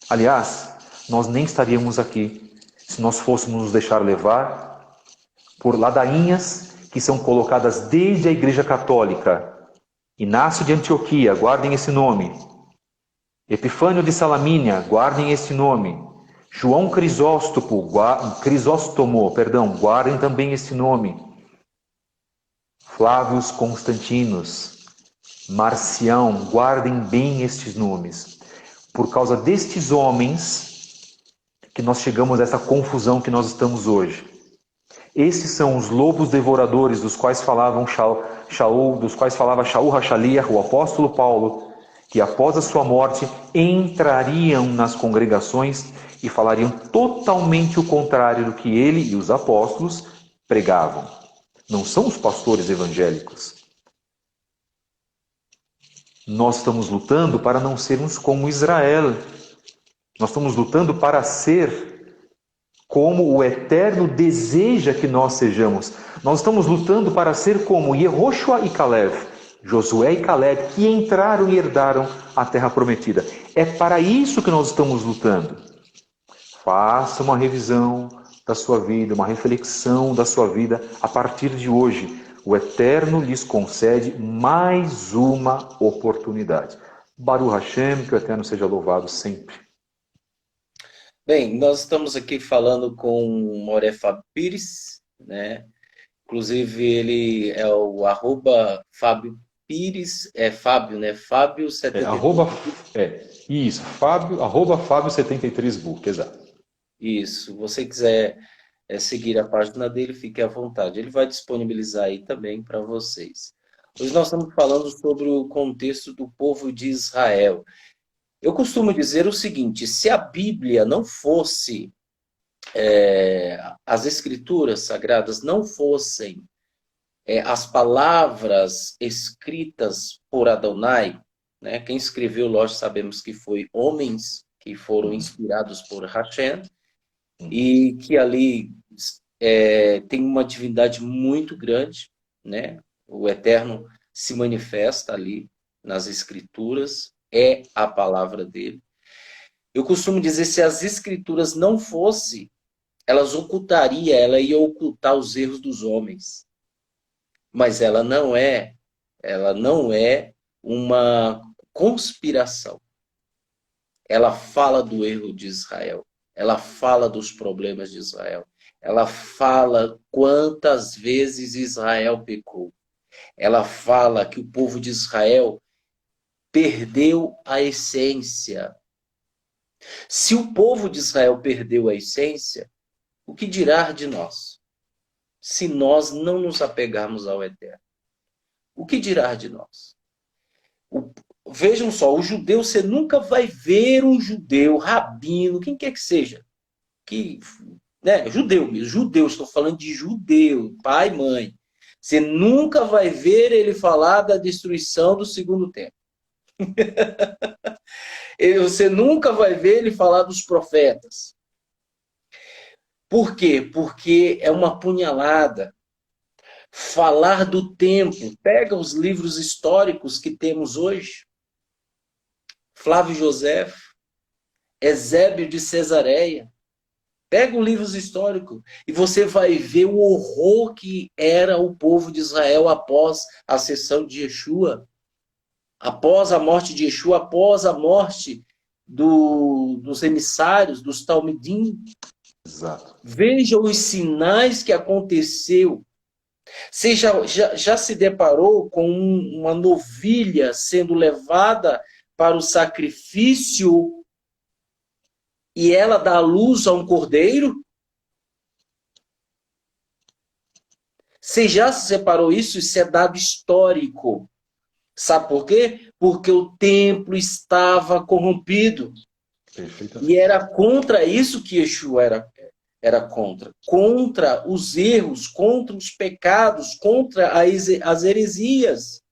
Speaker 2: Aliás, nós nem estaríamos aqui se nós fôssemos nos deixar levar por ladainhas que são colocadas desde a Igreja Católica. Inácio de Antioquia, guardem esse nome. Epifânio de Salamínia, guardem esse nome. João Crisóstomo, guardem também esse nome. Flávios Constantinos, Marcião, guardem bem estes nomes. Por causa destes homens que nós chegamos a essa confusão que nós estamos hoje. Esses são os lobos devoradores dos quais falava Shaul HaShaliach, o apóstolo Paulo, que após a sua morte entrariam nas congregações e falariam totalmente o contrário do que ele e os apóstolos pregavam. Não são os pastores evangélicos. Nós estamos lutando para não sermos como Israel. Nós estamos lutando para ser como o Eterno deseja que nós sejamos. Nós estamos lutando para ser como Yehoshua e Caleb, Josué e Caleb, que entraram e herdaram a terra prometida. É para isso que nós estamos lutando. Faça uma revisão da sua vida, uma reflexão da sua vida a partir de hoje. O Eterno lhes concede mais uma oportunidade. Baruch Hashem, que o Eterno seja louvado sempre.
Speaker 1: Bem, nós estamos aqui falando com o Moré Fábio Pires, né? Inclusive, ele é o @Fábio Pires, é Fábio, né? Fábio 73.
Speaker 2: Isso, Fábio, @Fábio73book, exato.
Speaker 1: Isso, se você quiser seguir a página dele, fique à vontade. Ele vai disponibilizar aí também para vocês. Hoje nós estamos falando sobre o contexto do povo de Israel. Eu costumo dizer o seguinte: se a Bíblia não fosse, as Escrituras Sagradas não fossem as palavras escritas por Adonai, né? Quem escreveu, lógico, sabemos que foi homens que foram inspirados por Hashem, e que ali tem uma divindade muito grande, né? O Eterno se manifesta ali nas Escrituras, é a palavra dele. Eu costumo dizer, se as Escrituras não fossem, ela ia ocultar os erros dos homens. Mas ela não é uma conspiração. Ela fala do erro de Israel. Ela fala dos problemas de Israel. Ela fala quantas vezes Israel pecou. Ela fala que o povo de Israel perdeu a essência. Se o povo de Israel perdeu a essência, o que dirá de nós? Se nós não nos apegarmos ao Eterno, o que dirá de nós? Vejam só, o judeu, você nunca vai ver um judeu, rabino, quem quer que seja, judeu mesmo, judeu, estou falando de judeu, pai, mãe. Você nunca vai ver ele falar da destruição do segundo templo. Você nunca vai ver ele falar dos profetas. Por quê? Porque é uma punhalada. Falar do templo. Pega os livros históricos que temos hoje. Flávio José, Eusébio de Cesareia. Pega os livros históricos e você vai ver o horror que era o povo de Israel após a ascensão de Yeshua. Após a morte de Yeshua, após a morte dos emissários, dos Talmidim.
Speaker 2: Exato.
Speaker 1: Veja os sinais que aconteceu. Você já se deparou com uma novilha sendo levada para o sacrifício e ela dá luz a um cordeiro? Você já se separou isso? Isso é dado histórico. Sabe por quê? Porque o templo estava corrompido. E era contra isso que Yeshua era contra. Contra os erros, contra os pecados, contra as heresias.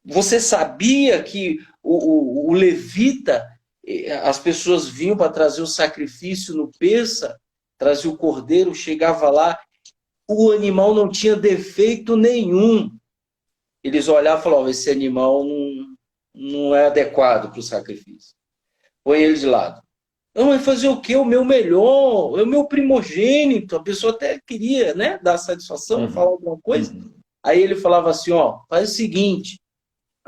Speaker 1: Você sabia que o levita, as pessoas vinham para trazer o sacrifício no Pêssar, trazia o cordeiro, chegava lá, o animal não tinha defeito nenhum. Eles olhavam e falavam: esse animal não é adequado para o sacrifício. Põe ele de lado. Não, mas fazer o quê? O meu melhor, é o meu primogênito. A pessoa até queria, né, dar satisfação, falar alguma coisa. Aí ele falava assim: ó, faz o seguinte,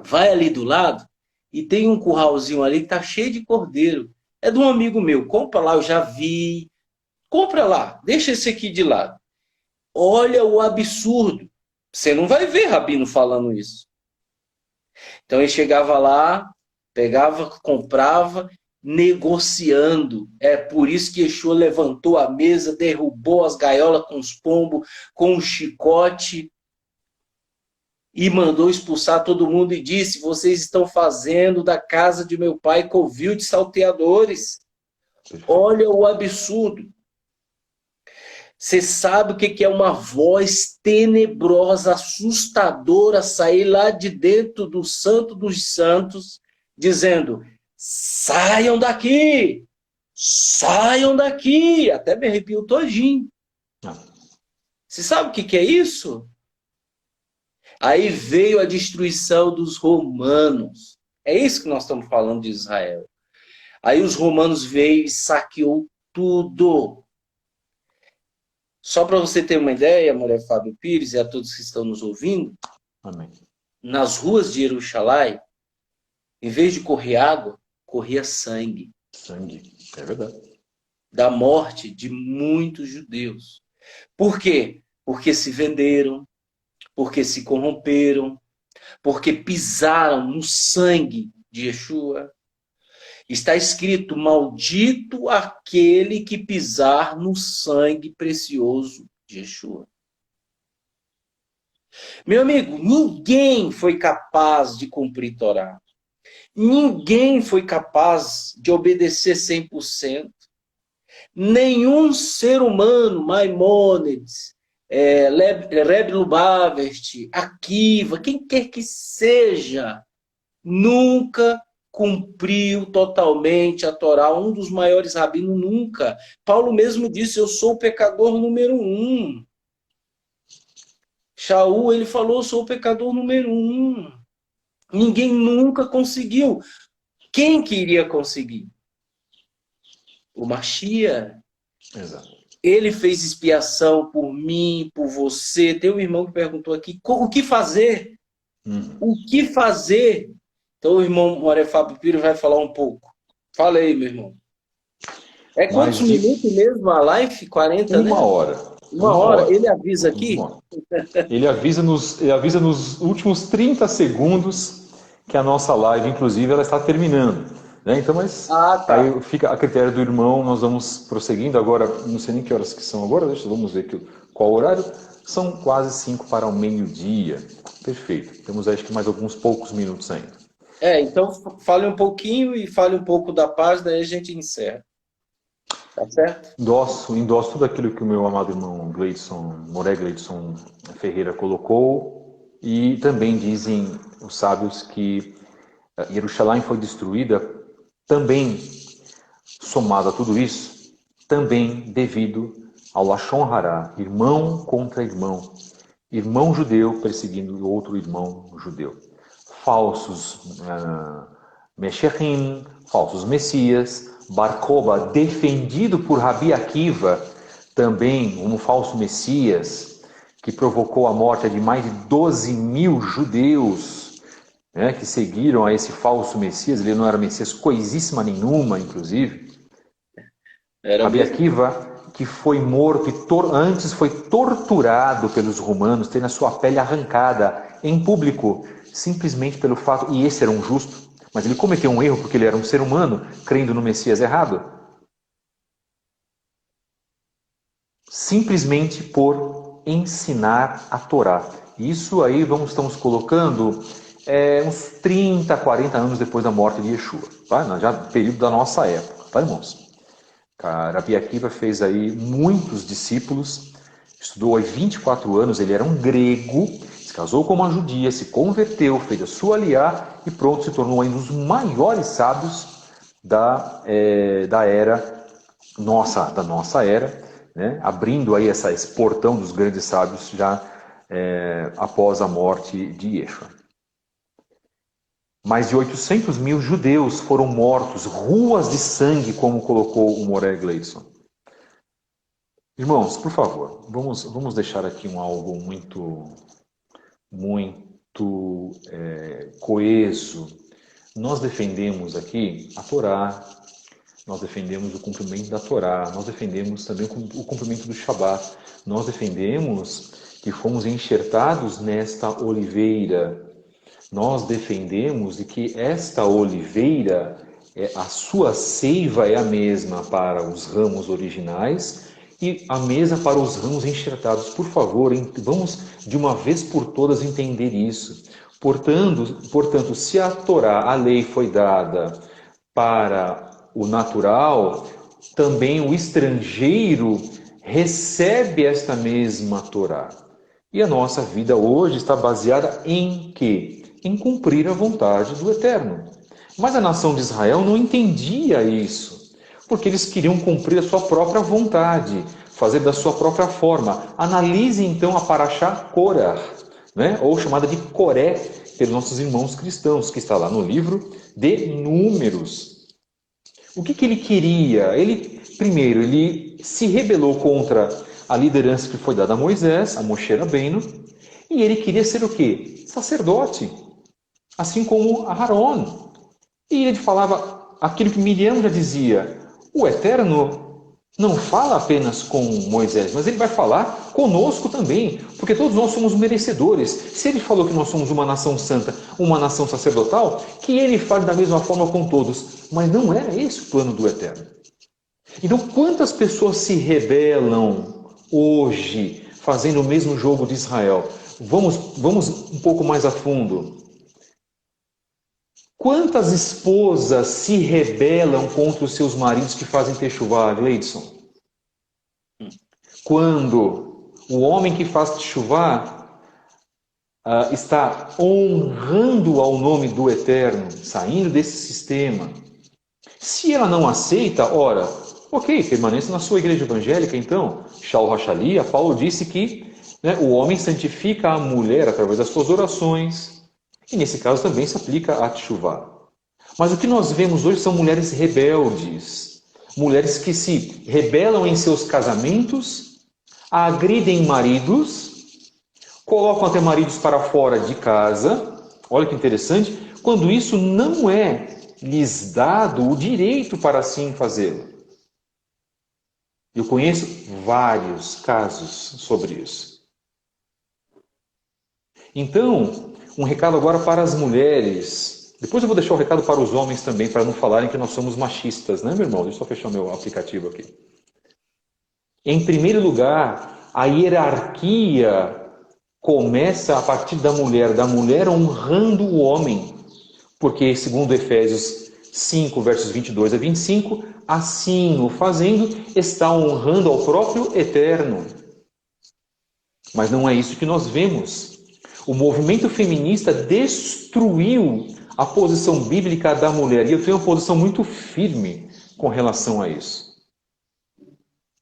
Speaker 1: vai ali do lado e tem um curralzinho ali que tá cheio de cordeiro. É de um amigo meu, compra lá, eu já vi. Compra lá, deixa esse aqui de lado. Olha o absurdo. Você não vai ver rabino falando isso. Então ele chegava lá, pegava, comprava, negociando. É por isso que Yeshua levantou a mesa, derrubou as gaiolas com os pombos, com um chicote, e mandou expulsar todo mundo e disse: vocês estão fazendo da casa de meu pai covil de salteadores. Olha o absurdo. Você sabe o que é uma voz tenebrosa, assustadora, sair lá de dentro do Santo dos Santos, dizendo: saiam daqui! Saiam daqui! Até me arrepio todinho. Você sabe o que é isso? Aí veio a destruição dos romanos. É isso que nós estamos falando de Israel. Aí os romanos veio e saqueou tudo. Só para você ter uma ideia, mulher Fábio Pires e a todos que estão nos ouvindo,
Speaker 2: Amém.
Speaker 1: nas ruas de Jerusalém, em vez de correr água, corria sangue.
Speaker 2: Sangue, é verdade.
Speaker 1: Da morte de muitos judeus. Por quê? Porque se venderam, porque se corromperam, porque pisaram no sangue de Yeshua. Está escrito: maldito aquele que pisar no sangue precioso de Yeshua. Meu amigo, ninguém foi capaz de cumprir Torá. Ninguém foi capaz de obedecer 100%. Nenhum ser humano, Maimônides, Rebbe Lubavitch, Akiva, quem quer que seja, nunca cumpriu totalmente a Torá. Um dos maiores rabinos nunca. Paulo mesmo disse: eu sou o pecador número 1. Shaul, ele falou: eu sou o pecador número 1. Ninguém nunca conseguiu. Quem queria conseguir? O Mashiach.
Speaker 2: Exato.
Speaker 1: Ele fez expiação por mim, por você. Tem um irmão que perguntou aqui: o que fazer? O que fazer? Então o irmão Moré Fábio Pires vai falar um pouco. Fala aí, meu irmão. É quantos minutos mesmo a live? 40, né?
Speaker 2: Uma hora.
Speaker 1: Uma hora. Ele avisa aqui?
Speaker 2: Ele avisa nos últimos 30 segundos que a nossa live, inclusive, ela está terminando. Né? Então, mas
Speaker 1: tá.
Speaker 2: Aí fica a critério do irmão, nós vamos prosseguindo. Agora, não sei nem que horas que são agora, vamos ver aqui qual o horário. São quase 5 para o meio-dia. Perfeito. Temos acho que mais alguns poucos minutos ainda.
Speaker 1: Então fale um pouquinho e fale um pouco da paz, daí a gente encerra. Tá certo?
Speaker 2: Endosso tudo aquilo que o meu amado irmão Moré Gleidson Ferreira colocou, e também dizem os sábios que Jerusalém foi destruída também, somado a tudo isso, também devido ao Lashon Hará, irmão contra irmão, irmão judeu perseguindo outro irmão judeu. Falsos Meshechim, falsos Messias, Bar Kokhba, defendido por Rabi Akiva, também um falso Messias, que provocou a morte de mais de 12 mil judeus, né, que seguiram a esse falso Messias. Ele não era Messias coisíssima nenhuma, inclusive. Rabi Akiva, que foi morto e antes foi torturado pelos romanos, tendo a sua pele arrancada em público, simplesmente pelo fato, e esse era um justo, mas ele cometeu um erro porque ele era um ser humano, crendo no Messias errado. Simplesmente por ensinar a Torá. Isso aí estamos colocando uns 30, 40 anos depois da morte de Yeshua. Tá? Já período da nossa época, tá, irmãos? Rabi Akiva fez aí muitos discípulos, estudou aí 24 anos, ele era um grego, se casou com uma judia, se converteu, fez a sua aliá e pronto, se tornou um dos maiores sábios da era da nossa era, né? Abrindo aí esse portão dos grandes sábios já após a morte de Yeshua. Mais de 800 mil judeus foram mortos, ruas de sangue, como colocou o Moré Gleidson. Irmãos, por favor, vamos deixar aqui algo muito coeso. Nós defendemos aqui a Torá, nós defendemos o cumprimento da Torá, nós defendemos também o cumprimento do Shabat, nós defendemos que fomos enxertados nesta oliveira. Nós defendemos de que esta oliveira, a sua seiva é a mesma para os ramos originais e a mesma para os ramos enxertados. Por favor, vamos de uma vez por todas entender isso. Portanto, se a Torá, a lei, foi dada para o natural, também o estrangeiro recebe esta mesma Torá. E a nossa vida hoje está baseada em quê? Em cumprir a vontade do Eterno. Mas a nação de Israel não entendia isso, porque eles queriam cumprir a sua própria vontade, fazer da sua própria forma. Analise então a Parashá Korah, né? Ou chamada de Coré, pelos nossos irmãos cristãos, que está lá no livro de Números. O que ele queria? Primeiro, ele se rebelou contra a liderança que foi dada a Moisés, a Moshe Rabbeinu, e ele queria ser o quê? Sacerdote, assim como Aharon. E ele falava aquilo que Miriam já dizia, o Eterno não fala apenas com Moisés, mas ele vai falar conosco também, porque todos nós somos merecedores. Se ele falou que nós somos uma nação santa, uma nação sacerdotal, que ele fale da mesma forma com todos. Mas não era esse o plano do Eterno. Então, quantas pessoas se rebelam hoje, fazendo o mesmo jogo de Israel? Vamos um pouco mais a fundo. Quantas esposas se rebelam contra os seus maridos que fazem techuvá, Gleidson? Quando o homem que faz techuvá está honrando ao nome do Eterno, saindo desse sistema. Se ela não aceita, ora, ok, permaneça na sua igreja evangélica, então. Shaul Hashali, Paulo disse que o homem santifica a mulher através das suas orações. E nesse caso também se aplica a Teshuvah. Mas o que nós vemos hoje são mulheres rebeldes. Mulheres que se rebelam em seus casamentos, agridem maridos, colocam até maridos para fora de casa. Olha que interessante. Quando isso não é lhes dado o direito para assim fazê-lo. Eu conheço vários casos sobre isso. Então, um recado agora para as mulheres. Depois eu vou deixar o recado para os homens também, para não falarem que nós somos machistas, né, meu irmão? Deixa eu só fechar meu aplicativo aqui. Em primeiro lugar, a hierarquia começa a partir da mulher honrando o homem. Porque, segundo Efésios 5, versos 22 a 25, assim o fazendo, está honrando ao próprio Eterno. Mas não é isso que nós vemos. O movimento feminista destruiu a posição bíblica da mulher. E eu tenho uma posição muito firme com relação a isso.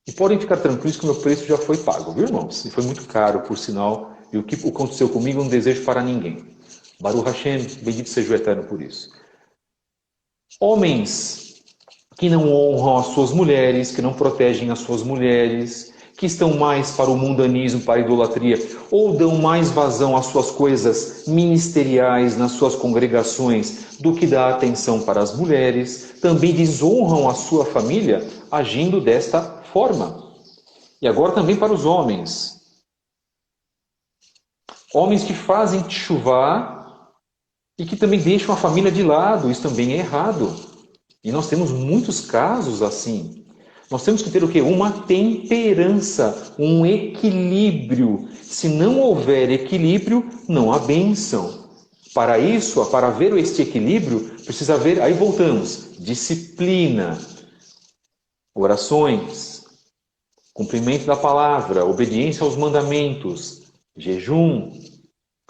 Speaker 2: E podem ficar tranquilos que o meu preço já foi pago, viu, irmãos? E foi muito caro, por sinal. E o que aconteceu comigo eu não desejo para ninguém. Baruch Hashem, bendito seja o Eterno por isso. Homens que não honram as suas mulheres, que não protegem as suas mulheres, que estão mais para o mundanismo, para a idolatria, ou dão mais vazão às suas coisas ministeriais nas suas congregações do que dá atenção para as mulheres, também desonram a sua família agindo desta forma. E agora também para os homens. Homens que fazem teshuvá e que também deixam a família de lado, isso também é errado. E nós temos muitos casos assim. Nós temos que ter o quê? Uma temperança, um equilíbrio. Se não houver equilíbrio, não há bênção. Para isso, para ver este equilíbrio, precisa haver, aí voltamos, disciplina, orações, cumprimento da palavra, obediência aos mandamentos, jejum,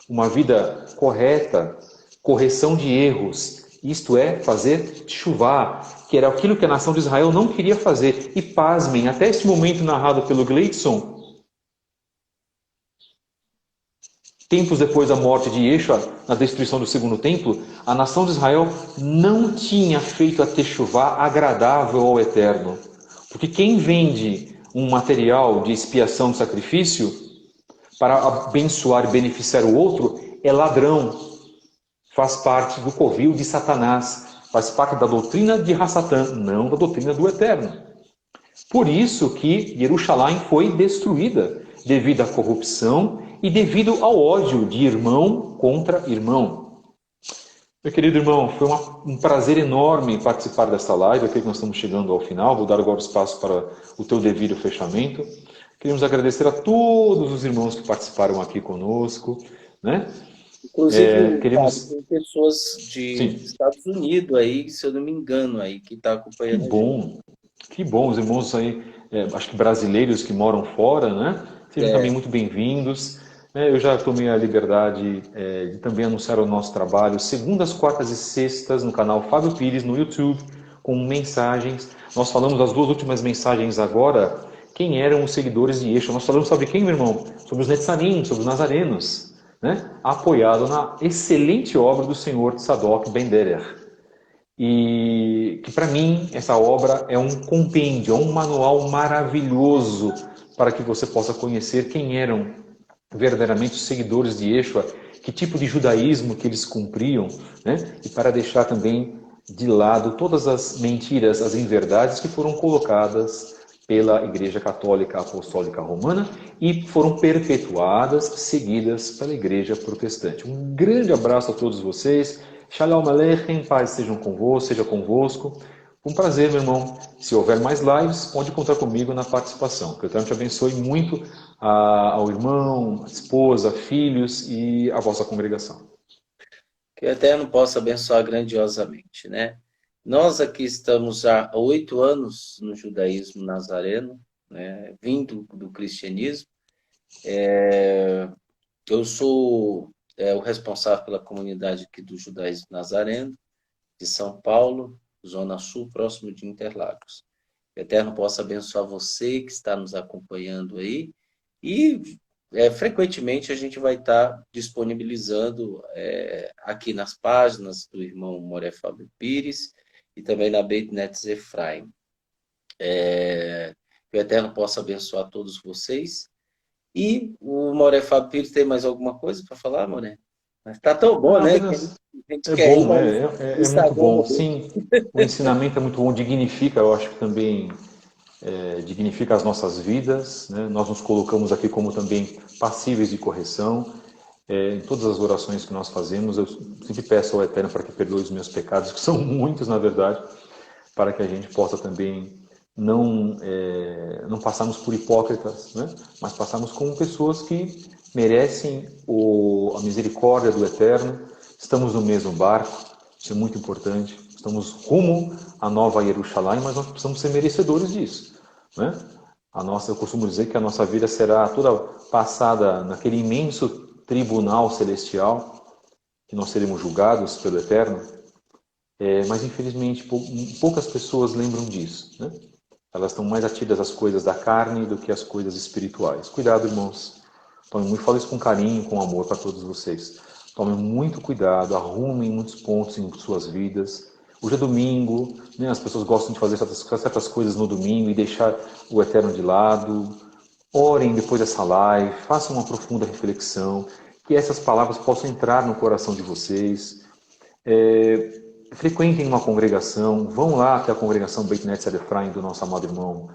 Speaker 2: uma vida correta, correção de erros, isto é, fazer teshuvá, que era aquilo que a nação de Israel não queria fazer. E pasmem, até este momento narrado pelo Gleidson, tempos depois da morte de Yeshua, na destruição do segundo templo, a nação de Israel não tinha feito a teshuvá agradável ao Eterno. Porque quem vende um material de expiação, de sacrifício, para abençoar e beneficiar o outro, é ladrão. Faz parte do covil de Satanás, faz parte da doutrina de Hassatã, não da doutrina do Eterno. Por isso que Jerusalém foi destruída, devido à corrupção e devido ao ódio de irmão contra irmão. Meu querido irmão, foi um prazer enorme participar desta live, aqui que nós estamos chegando ao final, vou dar agora o espaço para o teu devido fechamento. Queremos agradecer a todos os irmãos que participaram aqui conosco, né?
Speaker 1: Inclusive, tem pessoas de Estados Unidos aí, se eu não me engano, aí, que estão acompanhando.
Speaker 2: Que bom, os irmãos aí acho que brasileiros que moram fora, né? Sejam também muito bem-vindos. Eu já tomei a liberdade de também anunciar o nosso trabalho segundas, quartas e sextas no canal Fábio Pires no YouTube, com mensagens. Nós falamos das 2 últimas mensagens agora, quem eram os seguidores de Yeshua. Nós falamos sobre quem, meu irmão? Sobre os Netzanim, sobre os Nazarenos, né? Apoiado na excelente obra do senhor Tzadok Ben Derer. E que para mim essa obra é um compêndio, é um manual maravilhoso para que você possa conhecer quem eram verdadeiramente os seguidores de Yeshua, que tipo de judaísmo que eles cumpriam, né? E para deixar também de lado todas as mentiras, as inverdades que foram colocadas pela Igreja Católica Apostólica Romana e foram perpetuadas, seguidas pela Igreja Protestante. Um grande abraço a todos vocês. Shalom Aleichem, paz seja convosco. Um prazer, meu irmão. Se houver mais lives, pode contar comigo na participação. Que o Eterno te abençoe muito ao irmão, à esposa, filhos e à vossa congregação.
Speaker 1: Que o Eterno possa abençoar grandiosamente, né? Nós aqui estamos há 8 anos no judaísmo nazareno, né? Vindo do cristianismo. Eu sou o responsável pela comunidade aqui do judaísmo nazareno, de São Paulo, Zona Sul, próximo de Interlagos. Que o Eterno possa abençoar você que está nos acompanhando aí. E frequentemente a gente vai estar disponibilizando aqui nas páginas do irmão Moré Fábio Pires e também na Beit Netz Efraim. Que o Eterno possa abençoar todos vocês. E o Moré Fábio Pires tem mais alguma coisa para falar, Moré? Mas tá tão bom, né? Que
Speaker 2: Apenas
Speaker 1: a gente
Speaker 2: é
Speaker 1: quer ir
Speaker 2: bom,
Speaker 1: lá no
Speaker 2: é muito
Speaker 1: Instagram
Speaker 2: bom.
Speaker 1: dele.
Speaker 2: Sim, o ensinamento é muito bom, dignifica, eu acho que também dignifica as nossas vidas, né? Nós nos colocamos aqui como também passíveis de correção. Em todas as orações que nós fazemos, eu sempre peço ao Eterno para que perdoe os meus pecados, que são muitos, na verdade, para que a gente possa também não passarmos por hipócritas, né? Mas passarmos como pessoas que merecem a misericórdia do Eterno. Estamos no mesmo barco, isso é muito importante. Estamos rumo à Nova Jerusalém, mas nós precisamos ser merecedores disso, né? Eu costumo dizer que a nossa vida será toda passada naquele imenso tribunal celestial, que nós seremos julgados pelo Eterno, mas infelizmente poucas pessoas lembram disso, né? Elas estão mais atidas às coisas da carne do que às coisas espirituais. Cuidado, irmãos. Falo isso com carinho, com amor para todos vocês. Tomem muito cuidado, arrumem muitos pontos em suas vidas. Hoje é domingo, né? As pessoas gostam de fazer certas coisas no domingo e deixar o Eterno de lado. Orem depois dessa live, façam uma profunda reflexão, que essas palavras possam entrar no coração de vocês. Frequentem uma congregação, vão lá até a congregação Beit Netz Efraim do nosso amado irmão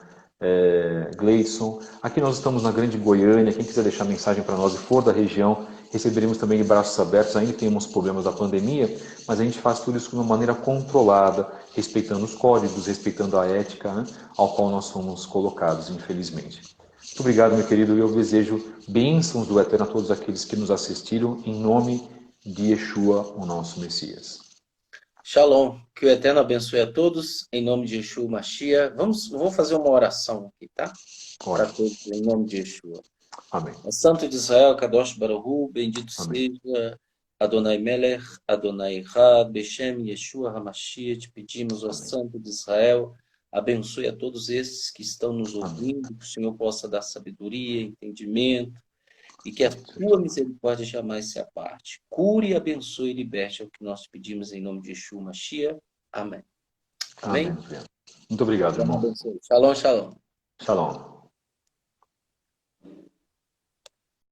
Speaker 2: Gleidson. Aqui nós estamos na Grande Goiânia, quem quiser deixar mensagem para nós e for da região, receberemos também de braços abertos. Ainda temos problemas da pandemia, mas a gente faz tudo isso de uma maneira controlada, respeitando os códigos, respeitando a ética, né, ao qual nós fomos colocados, infelizmente. Muito obrigado, meu querido, e eu desejo bênçãos do Eterno a todos aqueles que nos assistiram, em nome de Yeshua, o nosso Messias.
Speaker 1: Shalom, que o Eterno abençoe a todos, em nome de Yeshua Mashiach. Vou fazer uma oração aqui, tá? Para todos, em nome de Yeshua.
Speaker 2: Amém.
Speaker 1: Santo de Israel, Kadosh Baruch Hu, bendito
Speaker 2: Amém.
Speaker 1: seja Adonai Melech, Adonai Echad, Beshem Yeshua HaMashiach. Te pedimos, ó Santo de Israel, abençoe a todos esses que estão nos ouvindo, que o Senhor possa dar sabedoria, entendimento, e que a tua misericórdia jamais se aparte. Cure, abençoe e liberte, é o que nós pedimos em nome de Yeshua Mashiach. Amém. Amém?
Speaker 2: Amém. Muito obrigado, irmão.
Speaker 1: Shalom, shalom.
Speaker 2: Shalom.